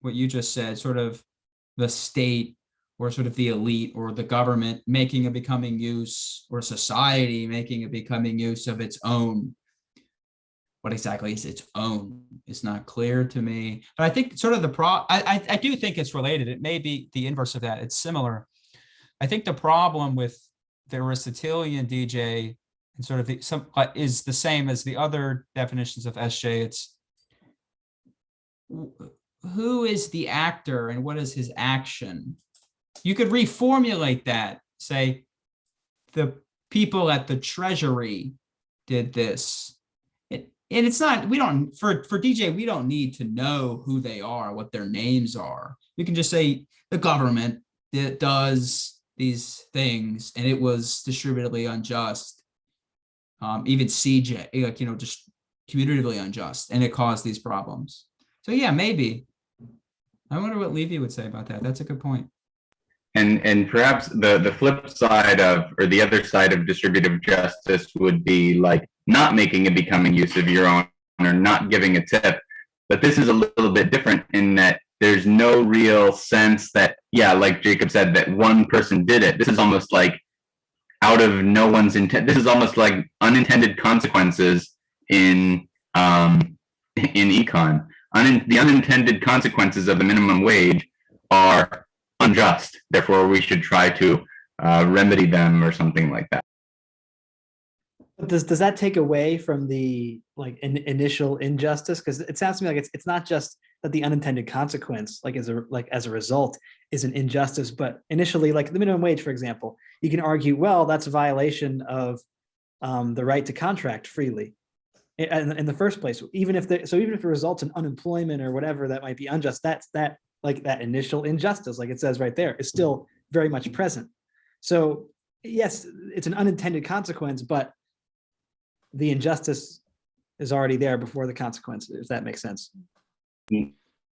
what you just said, sort of the state or sort of the elite or the government making a becoming use, or society making a becoming use of its own. What exactly is its own is not clear to me. But I think sort of I do think it's related. It may be the inverse of that. It's similar. I think the problem with the Aristotelian DJ and sort of is the same as the other definitions of SJ. It's who is the actor and what is his action? You could reformulate that, say the people at the Treasury did this. And it's not, for DJ, we don't need to know who they are, what their names are. We can just say the government that does these things and it was distributively unjust. Even CJ, just commutatively unjust, and it caused these problems. So yeah, maybe. I wonder what Levy would say about that. That's a good point. And perhaps the flip side of, or the other side of distributive justice would be like not making a becoming use of your own or not giving a tip. But this is a little bit different in that there's no real sense that, yeah, like Jacob said, that one person did it. This is almost like out of no one's intent. This is almost like unintended consequences in econ. The unintended consequences of the minimum wage are unjust. Therefore, we should try to remedy them or something like that. Does that take away from the initial injustice? Because it sounds to me like it's not just that the unintended consequence, as a result, is an injustice, but initially, like the minimum wage, for example, you can argue, well, that's a violation of the right to contract freely in the first place. Even if it results in unemployment or whatever that might be unjust, that initial injustice, like it says right there, is still very much present. So yes, it's an unintended consequence, but the injustice is already there before the consequence, if that makes sense.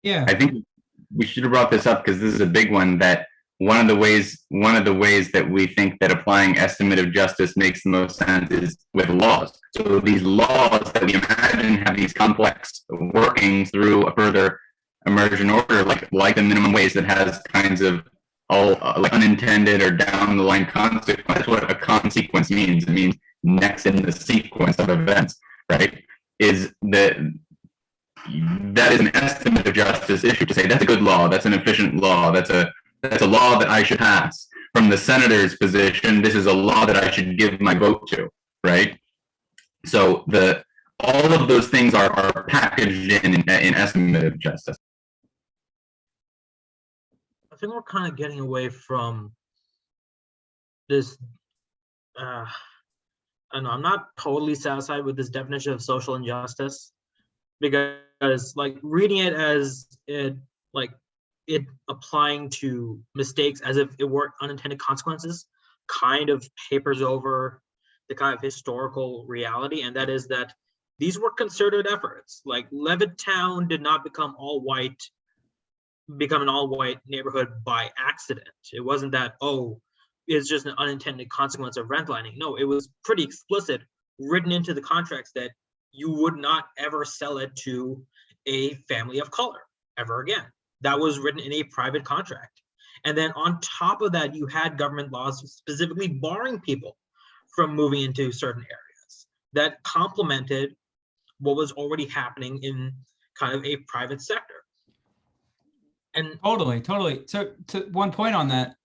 Yeah, I think we should have brought this up because this is a big one. That one of the ways that we think that applying estimative justice makes the most sense is with laws. So these laws that we imagine have these complex workings through a further emergent order, like the minimum wage that has kinds of unintended or down the line consequence. That's what a consequence means. It means next in the sequence of events, right? That is an estimative justice issue to say that's a good law, that's an efficient law, that's a law that I should pass. From the senator's position, this is a law that I should give my vote to, right? So all of those things are packaged in estimative justice. I think we're kind of getting away from this. I don't know, I'm not totally satisfied with this definition of social injustice, because reading it as it applying to mistakes as if it weren't unintended consequences kind of papers over the kind of historical reality, and that is that these were concerted efforts. Like Levittown did not become an all-white neighborhood by accident. It wasn't that, is just an unintended consequence of redlining. No, it was pretty explicit, written into the contracts that you would not ever sell it to a family of color ever again. That was written in a private contract. And then on top of that, you had government laws specifically barring people from moving into certain areas that complemented what was already happening in kind of a private sector. And Totally. So to one point on that,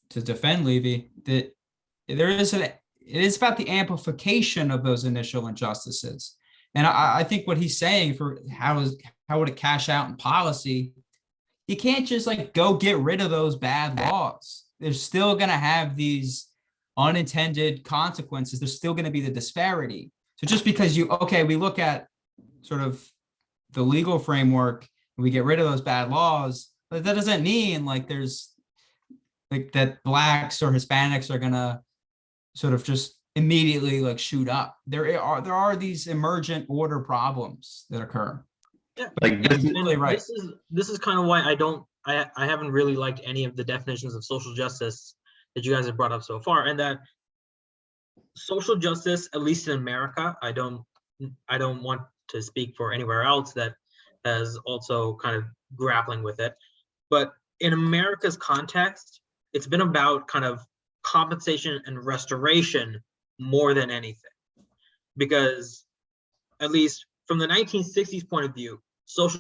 to defend Levy, that it is about the amplification of those initial injustices. And I think what he's saying for how would it cash out in policy, you can't just like go get rid of those bad laws. They're still going to have these unintended consequences. There's still going to be the disparity. So just because we look at sort of the legal framework and we get rid of those bad laws, but that doesn't mean like there's like that blacks or Hispanics are going to sort of just immediately like shoot up. There are these emergent order problems that occur. yeah, Like this is Totally right. this is kind of why I haven't really liked any of the definitions of social justice that you guys have brought up so far, and that social justice, at least in America, I don't want to speak for anywhere else that has also kind of grappling with it, but in America's context, it's been about kind of compensation and restoration more than anything, because at least from the 1960s point of view, social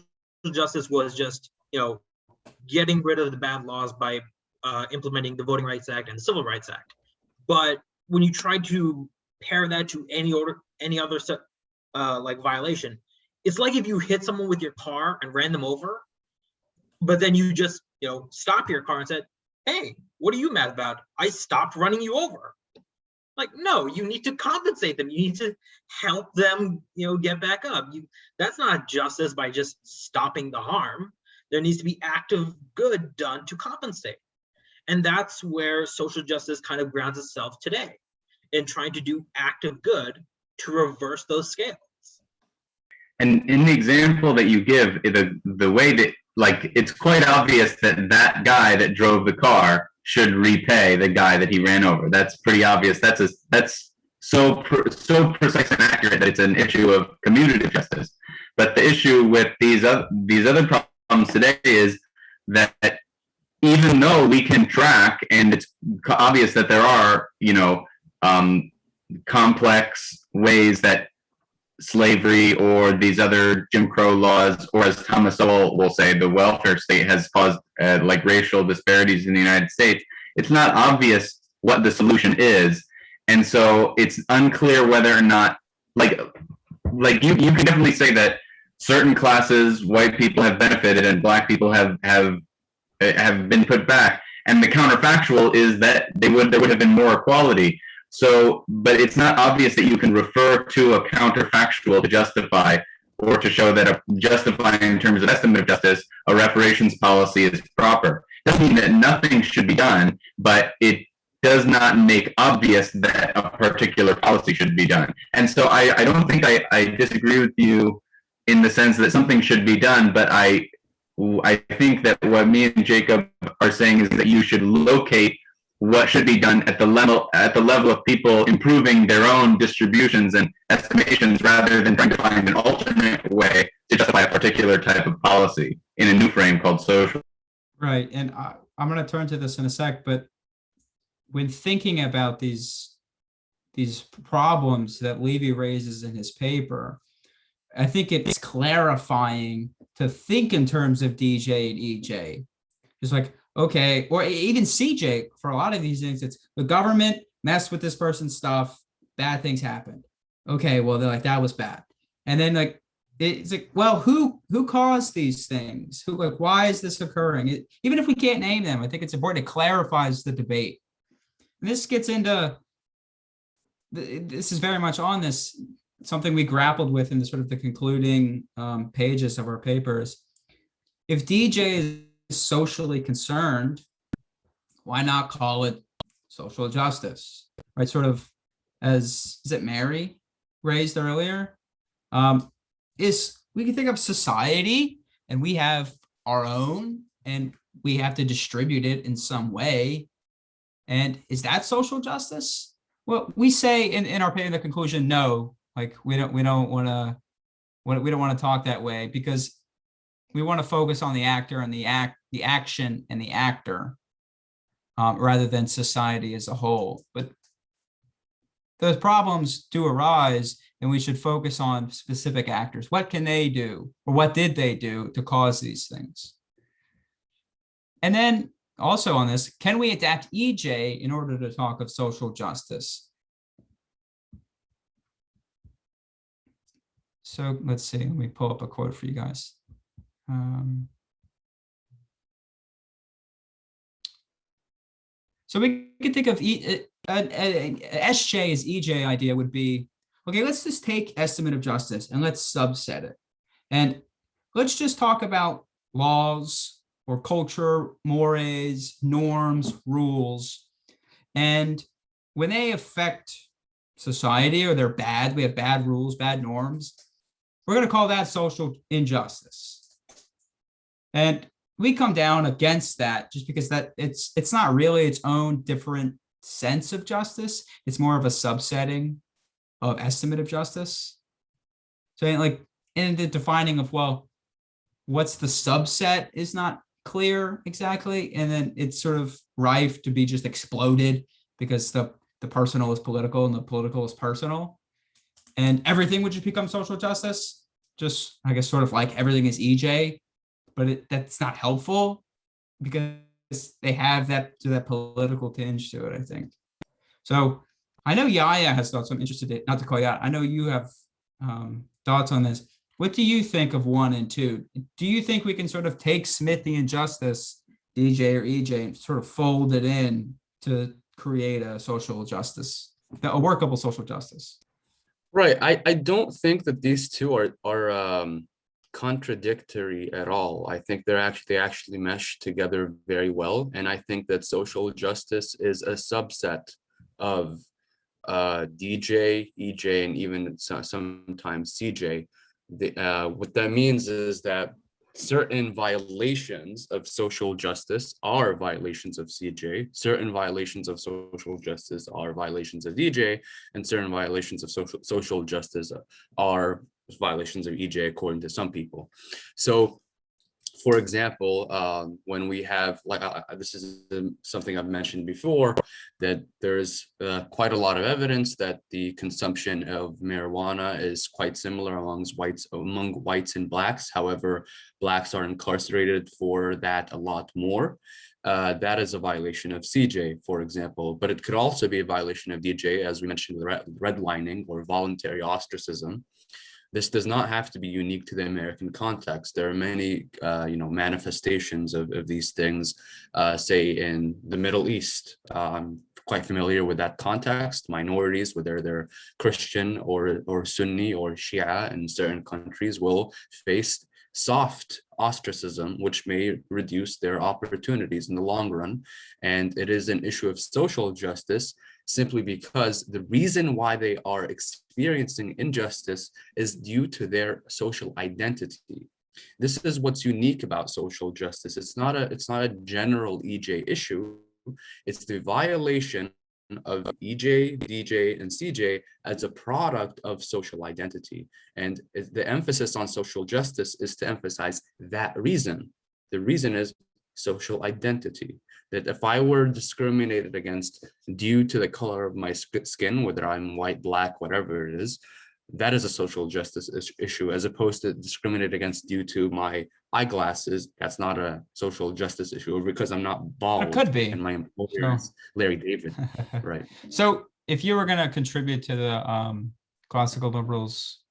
justice was just, getting rid of the bad laws by implementing the Voting Rights Act and the Civil Rights Act. But when you try to pair that to any other like violation, it's like if you hit someone with your car and ran them over, but then you just stop your car and said, "Hey, what are you mad about? I stopped running you over." Like, no, you need to compensate them. You need to help them, get back up. That's not justice by just stopping the harm. There needs to be active good done to compensate. And that's where social justice kind of grounds itself today, in trying to do active good to reverse those scales. And in the example that you give, the way that, like, it's quite obvious that that guy that drove the car should repay the guy that he ran over. That's pretty obvious. That's so precise and accurate that it's an issue of commutative justice. But the issue with these other problems today is that even though we can track, and it's obvious that there are, complex ways that slavery or these other Jim Crow laws, or as Thomas Sowell will say, the welfare state has caused like racial disparities in the United States, it's not obvious what the solution is. And so it's unclear whether or not, like you can definitely say that certain classes, white people have benefited and black people have been put back. And the counterfactual is that there would have been more equality. So, but it's not obvious that you can refer to a counterfactual to justify, or to show that justifying in terms of estimative justice, a reparations policy is proper. Doesn't mean that nothing should be done, but it does not make obvious that a particular policy should be done. And so I don't think I disagree with you in the sense that something should be done, but I think that what me and Jacob are saying is that you should locate what should be done at the level of people improving their own distributions and estimations, rather than trying to find an alternate way to justify a particular type of policy in a new frame called social. Right. And I'm going to turn to this in a sec, but when thinking about these problems that Levy raises in his paper, I think it's clarifying to think in terms of DJ and EJ. Just like, okay, or even CJ, for a lot of these things, it's the government messed with this person's stuff, bad things happened. Okay, well, they're like, that was bad. And then like, it's like, well, who caused these things? Why is this occurring? Even if we can't name them, I think it's important. It clarifies the debate. And this gets into, this is very much on this, something we grappled with in the sort of the concluding pages of our papers. If DJ is socially concerned, why not call it social justice, right? Sort of as, is it Mary raised earlier? We can think of society and we have our own and we have to distribute it in some way. And is that social justice? Well, we say in our paper, in the conclusion, no, like we don't want to talk that way, because we want to focus on the actor and the action and the actor, rather than society as a whole. But those problems do arise, and we should focus on specific actors. What can they do, or what did they do to cause these things? And then also on this, can we adapt EJ in order to talk of social justice? So let's see, let me pull up a quote for you guys. So we can think of SJ as EJ idea would be, okay, let's just take estimative justice and let's subset it. And let's just talk about laws or culture, mores, norms, rules. And when they affect society or they're bad, we have bad rules, bad norms, we're going to call that social injustice. And we come down against that just because that it's not really its own different sense of justice. It's more of a subsetting of estimative justice. So like in the defining of, well, what's the subset is not clear exactly. And then it's sort of rife to be just exploded because the personal is political and the political is personal. And everything would just become social justice. Just, I guess, sort of like everything is EJ, but that's not helpful because they have that political tinge to it, I think. So I know Yaya has thoughts. I'm interested in, not to call you out. I know you have thoughts on this. What do you think of 1 and 2? Do you think we can sort of take Smithian justice, DJ or EJ, and sort of fold it in to create a social justice, a workable social justice? Right. I don't think that these two are contradictory at all. I think they actually mesh together very well. And I think that social justice is a subset of DJ, EJ, and even sometimes CJ. What that means is that certain violations of social justice are violations of CJ, certain violations of social justice are violations of DJ, and certain violations of social justice are violations of EJ according to some people. So for example, when we have, like, this is something I've mentioned before, that there's quite a lot of evidence that the consumption of marijuana is quite similar among whites and blacks. However, blacks are incarcerated for that a lot more. That is a violation of CJ, for example, but it could also be a violation of DJ, as we mentioned, redlining or voluntary ostracism. This does not have to be unique to the American context. There are many, manifestations of these things, say in the Middle East. I'm quite familiar with that context. Minorities, whether they're Christian or Sunni or Shia in certain countries, will face soft ostracism, which may reduce their opportunities in the long run. And it is an issue of social justice, simply because the reason why they are experiencing injustice is due to their social identity. This is what's unique about social justice. It's not a general EJ issue. It's the violation of EJ, DJ, and CJ as a product of social identity. And the emphasis on social justice is to emphasize that reason. The reason is social identity. That if I were discriminated against due to the color of my skin, whether I'm white, black, whatever it is, that is a social justice issue, as opposed to discriminated against due to my eyeglasses. That's not a social justice issue, or because I'm not bald. It could be. And my employer is Larry David, right? So if you were going to contribute to the classical liberals,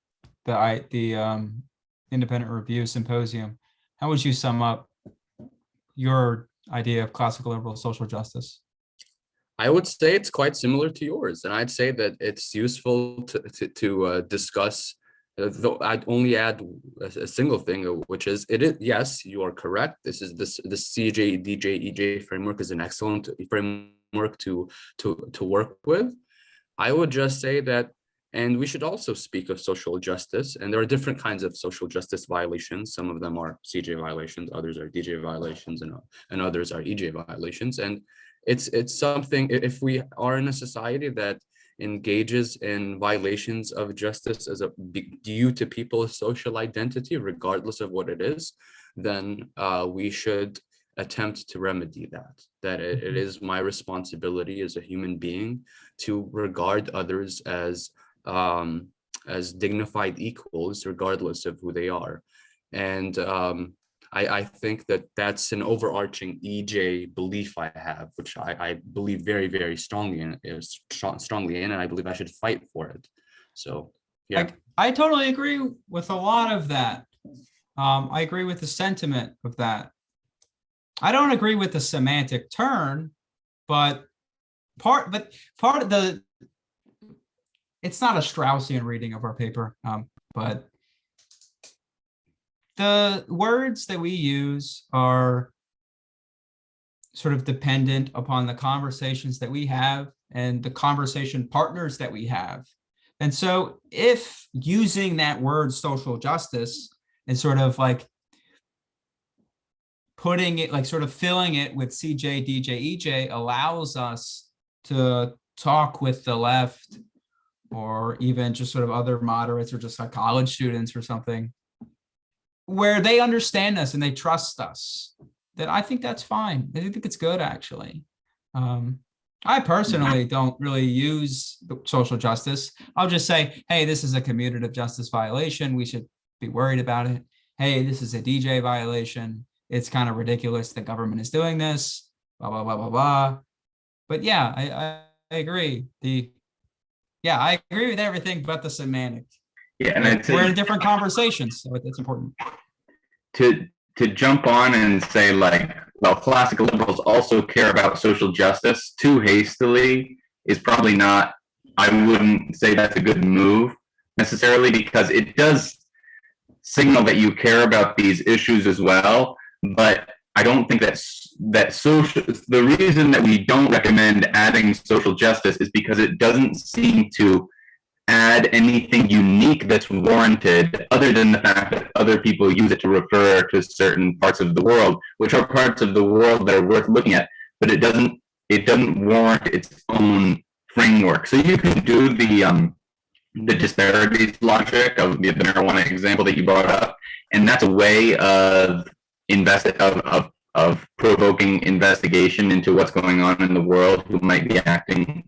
the independent review symposium, how would you sum up your idea of classical liberal social justice? I would say it's quite similar to yours, and I'd say that it's useful to discuss. Though I'd only add a single thing, which is yes, you are correct. This CJ, DJ, EJ framework is an excellent framework to work with. I would just say that, and we should also speak of social justice, and there are different kinds of social justice violations. Some of them are CJ violations, others are DJ violations, and others are EJ violations. And it's something, if we are in a society that engages in violations of justice as due to people's social identity, regardless of what it is, then we should attempt to remedy that it is my responsibility as a human being to regard others as dignified equals, regardless of who they are. And I think that that's an overarching EJ belief I have, which I believe very, very strongly in, and I believe I should fight for it. So, yeah. I totally agree with a lot of that. I agree with the sentiment of that. I don't agree with the semantic turn, but part of the, it's not a Straussian reading of our paper, but the words that we use are sort of dependent upon the conversations that we have and the conversation partners that we have. And so if using that word social justice and sort of like putting it, like sort of filling it with CJ, DJ, EJ allows us to talk with the left or even just sort of other moderates or just like college students or something, where they understand us and they trust us, then I think that's fine. I think it's good, actually. I personally don't really use social justice. I'll just say, hey, this is a commutative justice violation. We should be worried about it. Hey, this is a DJ violation. It's kind of ridiculous the government is doing this, blah, blah, blah, blah, blah. But yeah, I agree. I agree with everything but the semantic. Yeah, and we're in different conversations, so it's important. To jump on and say, like, well, classical liberals also care about social justice too hastily is probably not, I wouldn't say that's a good move necessarily, because it does signal that you care about these issues as well. But I don't think that the reason that we don't recommend adding social justice is because it doesn't seem to add anything unique that's warranted, other than the fact that other people use it to refer to certain parts of the world, which are parts of the world that are worth looking at, but it doesn't warrant its own framework. So you can do the disparities logic of the marijuana example that you brought up, and that's a way of provoking investigation into what's going on in the world, who might be acting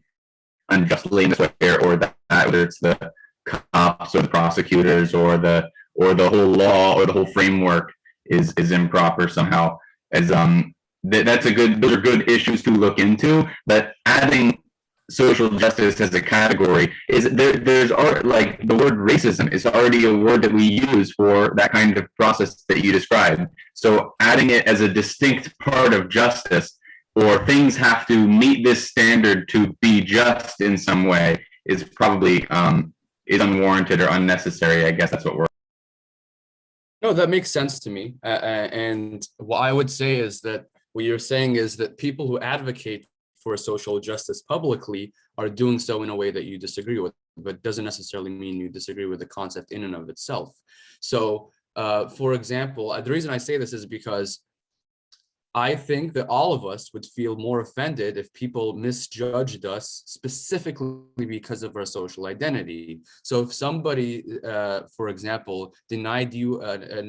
unjustly in this way or that, whether it's the cops or the prosecutors or the whole law or the whole framework is improper somehow. As those are good issues to look into. But adding social justice as a category there's like the word racism is already a word that we use for that kind of process that you described. So adding it as a distinct part of justice, or things have to meet this standard to be just in some way, is probably is unwarranted or unnecessary. I guess that's what we're. No, that makes sense to me. And what I would say is that what you're saying is that people who advocate for social justice publicly are doing so in a way that you disagree with, but doesn't necessarily mean you disagree with the concept in and of itself. So, for example, the reason I say this is because I think that all of us would feel more offended if people misjudged us specifically because of our social identity. So if somebody, for example, denied you an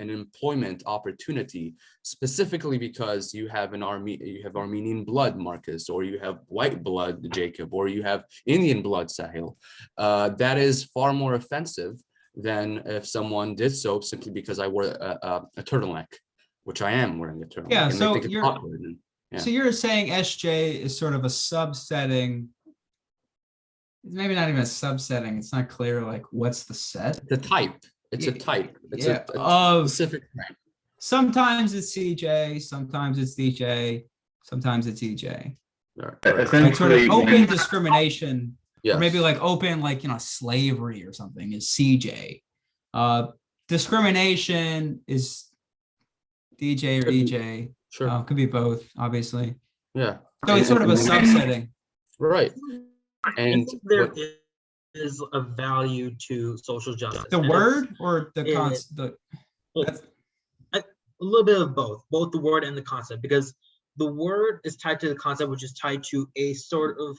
employment opportunity specifically because you have Armenian blood, Marcus, or you have white blood, Jacob, or you have Indian blood, Sahil, that is far more offensive than if someone did so simply because I wore a turtleneck, which I am wearing a turtleneck. Yeah, and so they think it's awkward. So you're saying SJ is sort of a subsetting, maybe not even a subsetting. It's not clear, like, what's the set? The type. It's a type. It's a of specific type. Sometimes it's CJ, sometimes it's DJ, sometimes it's EJ. Essentially, Like sort of open discrimination, Yes. or maybe like open, like, slavery or something is CJ. Discrimination is DJ or EJ. Sure. Could be both, obviously. Yeah. So it's sort of a subsetting. Right. I And think there is a value to social justice. The and word or the it- concept? a little bit of both the word and the concept, because the word is tied to the concept, which is tied to a sort of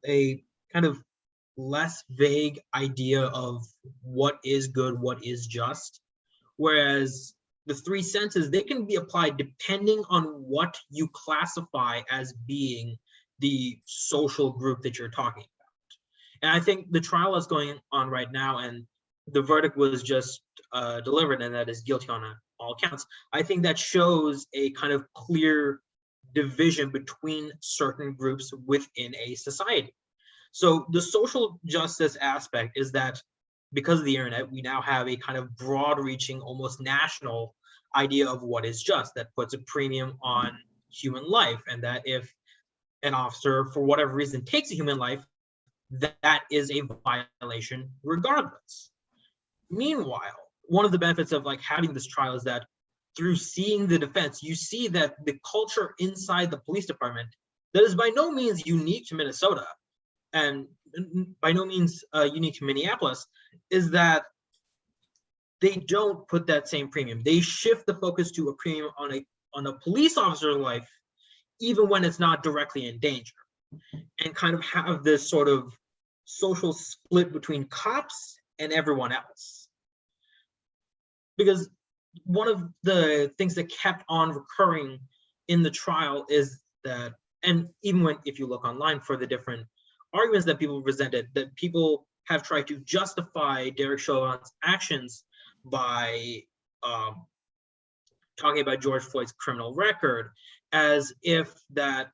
a kind of less vague idea of what is good, what is just. Whereas the three senses, they can be applied depending on what you classify as being the social group that you're talking about. And I think the trial is going on right now, and the verdict was just delivered, and that is guilty on all counts. I think that shows a kind of clear division between certain groups within a society. So the social justice aspect is that because of the internet, we now have a kind of broad-reaching, almost national idea of what is just, that puts a premium on human life, and that if an officer, for whatever reason, takes a human life, that is a violation regardless. Meanwhile, one of the benefits of like having this trial is that through seeing the defense, you see that the culture inside the police department that is by no means unique to Minnesota, and by no means unique to Minneapolis, is that they don't put that same premium. They shift the focus to a premium on a police officer's life, even when it's not directly in danger, and kind of have this sort of social split between cops and everyone else. Because one of the things that kept on recurring in the trial is that, and even when, if you look online for the different arguments that people presented, that people have tried to justify Derek Chauvin's actions by talking about George Floyd's criminal record as if that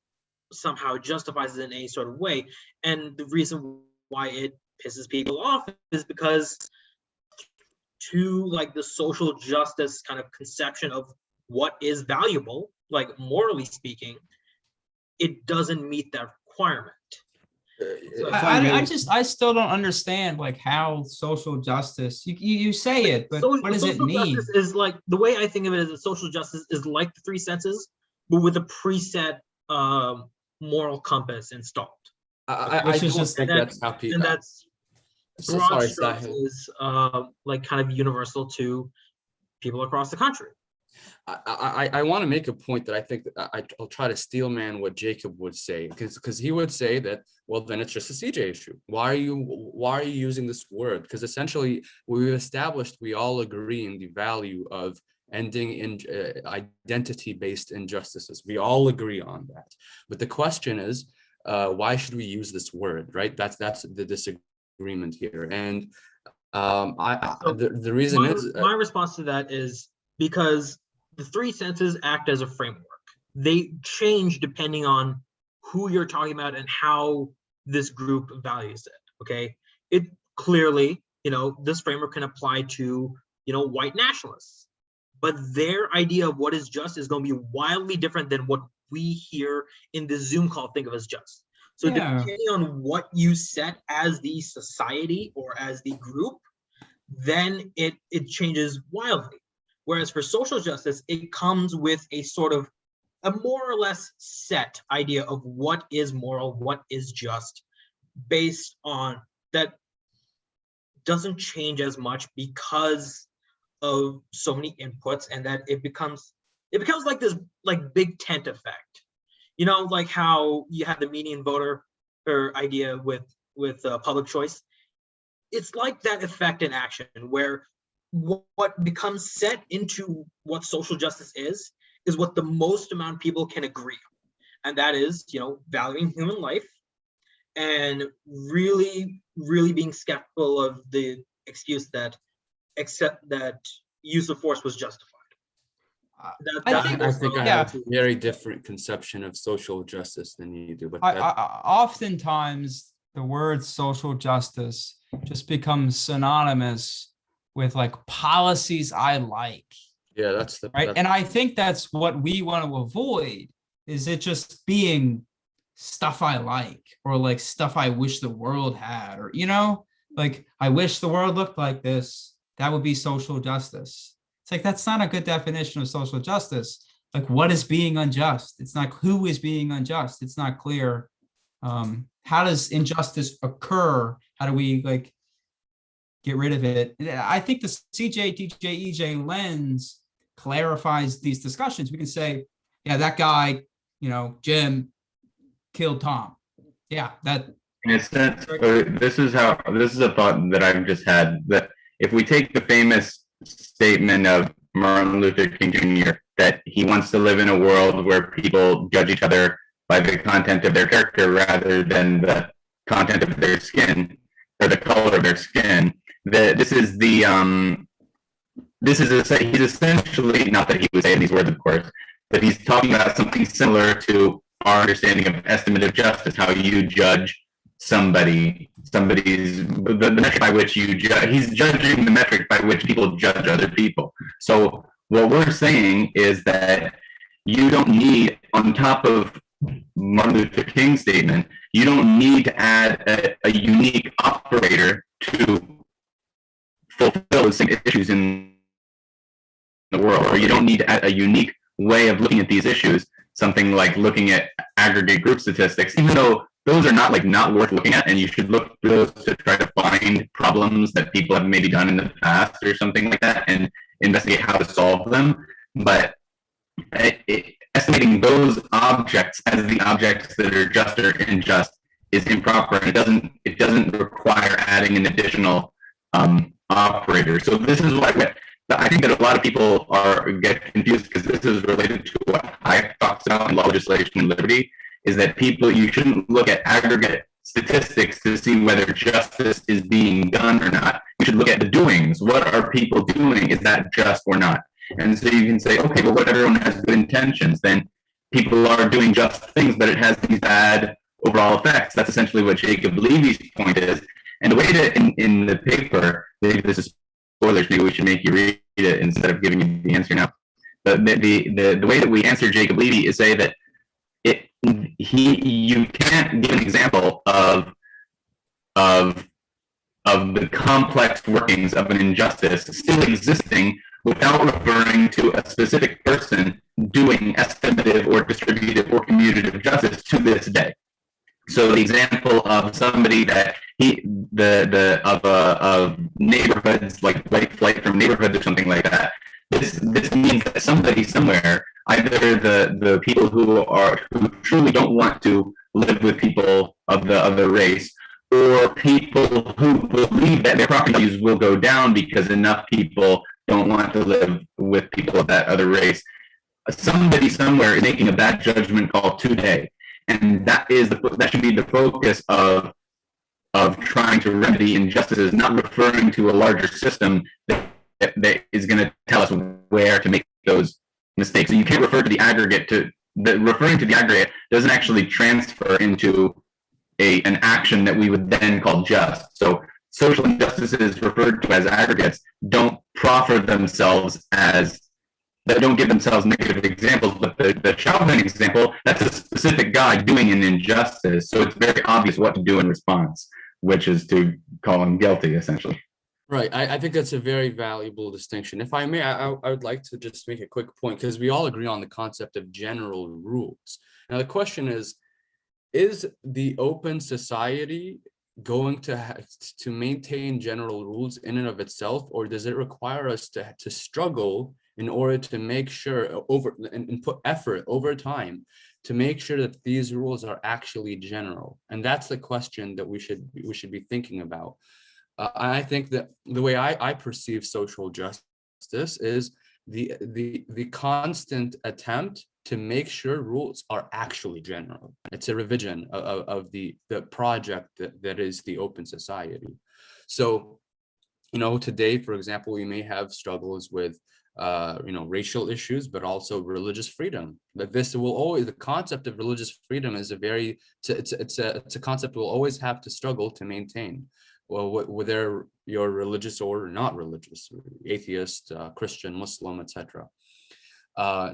somehow justifies it in any sort of way. And the reason why it pisses people off is because to like the social justice kind of conception of what is valuable, like morally speaking, it doesn't meet that requirement. I still don't understand like how social justice, you say it, but what does it mean? Justice is like, the way I think of it is that social justice is like the three senses, but with a preset moral compass installed. I don't think that's how people. And that's So broad sorry, strokes Sahil. is like kind of universal to people across the country. I want to make a point that I think that I'll try to steel man what Jacob would say, because he would say that, well, then it's just a CJ issue. Why are you using this word? Because essentially we've established, we all agree in the value of ending in identity-based injustices. We all agree on that. But the question is, why should we use this word, right? That's the disagreement here. And the reason is my response to that is because the three senses act as a framework. They change depending on who you're talking about and how this group values it. Okay, it clearly, this framework can apply to, white nationalists, but their idea of what is just is going to be wildly different than what we here in the Zoom call think of as just. So depending on what you set as the society or as the group, then it changes wildly. Whereas for social justice, it comes with a sort of a more or less set idea of what is moral, what is just, based on that doesn't change as much because of so many inputs, and that it becomes like this like big tent effect. Like how you have the median voter or idea with public choice. It's like that effect in action, where what becomes set into what social justice is what the most amount of people can agree on. And that is, valuing human life and really, really being skeptical of the excuse that use of force was justified. I think I have a very different conception of social justice than you do. But oftentimes the word social justice just becomes synonymous with like policies I like. Yeah, that's right. And I think that's what we want to avoid, is it just being stuff I like, or like stuff I wish the world had, or, like I wish the world looked like this. That would be social justice. It's like, that's not a good definition of social justice. Like, what is being unjust? It's not who is being unjust. It's not clear. How does injustice occur? How do we like get rid of it? I think the CJ, DJ, EJ lens clarifies these discussions. We can say yeah, that guy, Jim killed Tom. Yeah, that. In a sense, this is a thought that I've just had, that if we take the famous statement of Martin Luther King Jr., that he wants to live in a world where people judge each other by the content of their character rather than the content of their skin or the color of their skin, he's essentially, not that he was saying these words, of course, but he's talking about something similar to our understanding of estimative justice, how you judge somebody's the metric by which you judge. He's judging the metric by which people judge other people. So what we're saying is that you don't need, on top of Martin Luther King's statement, you don't need to add a unique operator to fulfill the same issues in the world, or you don't need to add a unique way of looking at these issues, something like looking at aggregate group statistics, even though those are not worth looking at, and you should look for those to try to find problems that people have maybe done in the past or something like that and investigate how to solve them. But estimating those objects as the objects that are just or unjust is improper, and it doesn't require adding an additional operator. So this is why I think that a lot of people get confused, because this is related to what Hayek talks about in law, legislation, and liberty, is that you shouldn't look at aggregate statistics to see whether justice is being done or not. You should look at the doings. What are people doing? Is that just or not? And so you can say, okay, well, what everyone has good intentions, then people are doing just things, but it has these bad overall effects. That's essentially what Jacob Levy's point is. And the way that in the paper, maybe this is spoilers, maybe we should make you read it instead of giving you the answer now. But the way that we answer Jacob Levy is say that you can't give an example of the complex workings of an injustice still existing without referring to a specific person doing estimative or distributive or commutative justice to this day. So the example of somebody that of neighborhoods, like flight from neighborhoods or something like that. This means that somebody somewhere, either the people who truly don't want to live with people of the race, or people who believe that their property values will go down because enough people don't want to live with people of that other race. Somebody somewhere is making a bad judgment call today, and that should be the focus of trying to remedy injustices, not referring to a larger system that is going to tell us where to make those mistakes. So you can't refer to the aggregate referring to the aggregate doesn't actually transfer into an action that we would then call just. So social injustices referred to as aggregates don't proffer themselves don't give themselves negative examples, but the Chauvin example, that's a specific guy doing an injustice. So it's very obvious what to do in response, which is to call him guilty, essentially. Right. I think that's a very valuable distinction. If I may, I would like to just make a quick point, because we all agree on the concept of general rules. Now, the question is the open society going to maintain general rules in and of itself, or does it require us to struggle in order to make sure and put effort over time to make sure that these rules are actually general? And that's the question that we should be thinking about. I think that the way I perceive social justice is the constant attempt to make sure rules are actually general. It's a revision of the project that is the open society. So, today, for example, we may have struggles with racial issues, but also religious freedom. That the concept of religious freedom is it's a concept we'll always have to struggle to maintain. Well, whether you're religious or not religious, atheist, Christian, Muslim, etc.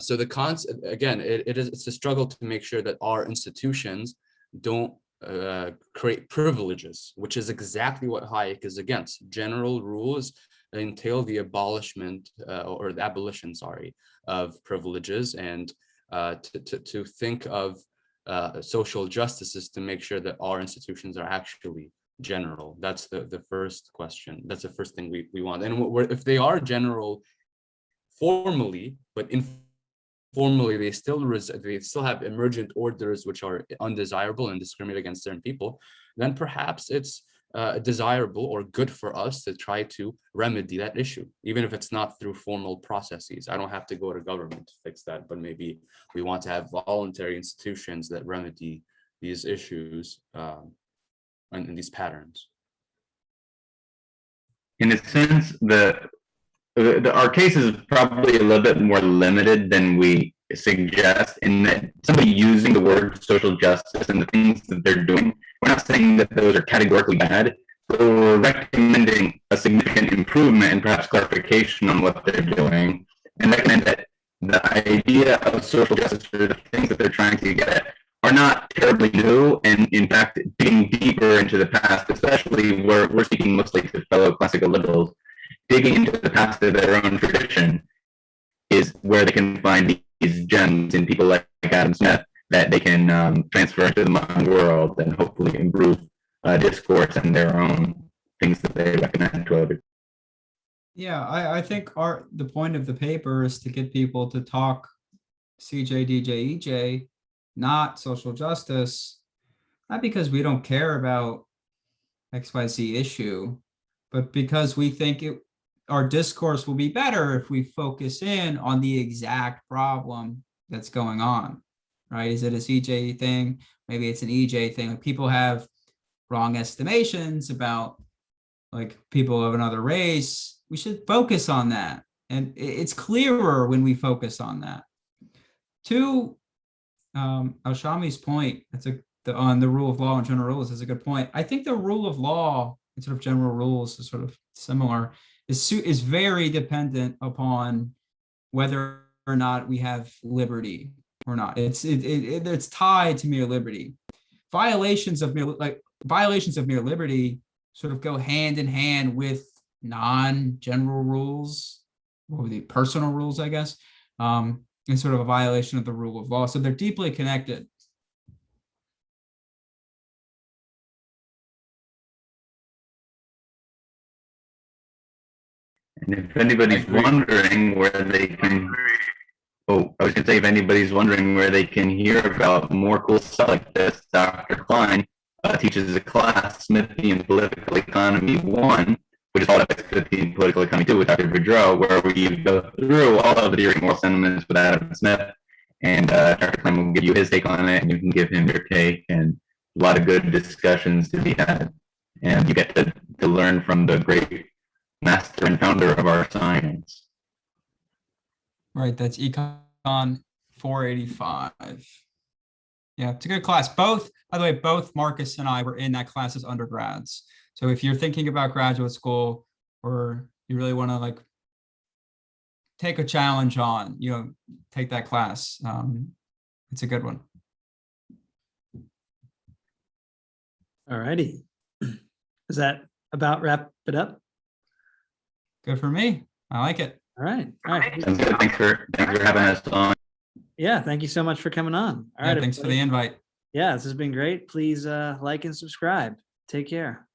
So the concept, again, it's a struggle to make sure that our institutions don't create privileges, which is exactly what Hayek is against. General rules entail the abolition, of privileges, and to think of social justices to make sure that our institutions are actually general. That's the first question. That's the first thing we want. And if they are general formally, but formally they still have emergent orders which are undesirable and discriminate against certain people, then perhaps it's desirable or good for us to try to remedy that issue, even if it's not through formal processes. I don't have to go to government to fix that, but maybe we want to have voluntary institutions that remedy these issues and these patterns. In a sense, our case is probably a little bit more limited than we suggest, in that somebody using the word social justice and the things that they're doing, we're not saying that those are categorically bad, but we're recommending a significant improvement and perhaps clarification on what they're doing, and recommend that the idea of social justice or the things that they're trying to get at are not terribly new, and in fact, digging deeper into the past, especially where we're speaking mostly to fellow classical liberals, digging into the past of their own tradition is where they can find these gems in people like Adam Smith that they can transfer into the modern world and hopefully improve discourse and their own things that they recommend to others. Yeah, I think the point of the paper is to get people to talk CJ, DJ, EJ, not social justice, not because we don't care about XYZ issue, but because we think our discourse will be better if we focus in on the exact problem that's going on, right? Is it a CJ thing? Maybe it's an EJ thing. Like, people have wrong estimations about like people of another race. We should focus on that. And it's clearer when we focus on that. To Al-Shami's point, on the rule of law and general rules is a good point. I think the rule of law and sort of general rules is sort of similar, is very dependent upon whether or not we have liberty or not. It's tied to mere liberty. Violations of mere liberty sort of go hand in hand with non-general rules, or the personal rules, I guess, and sort of a violation of the rule of law. So they're deeply connected. And if anybody's wondering where they can, I was gonna say, if anybody's wondering where they can hear about more cool stuff like this, Dr. Klein teaches a class, Smithian Political Economy 1, which is called Smithian Political Economy 2 with Dr. Boudreau, where we go through all of the theory of moral sentiments with Adam Smith, and Dr. Klein will give you his take on it, and you can give him your take, and a lot of good discussions to be had. And you get to learn from the great master and founder of our science. Right, that's Econ 485. Yeah, it's a good class. Both, by the way, both Marcus and I were in that class as undergrads. So if you're thinking about graduate school, or you really want to like take a challenge on, take that class. It's a good one. All righty. Does that about wrap it up? Good for me. I like it. All right. All right. Sounds good. Thanks for having us on. Yeah, thank you so much for coming on. All right. Thanks for the invite. Yeah, this has been great. Please like and subscribe. Take care.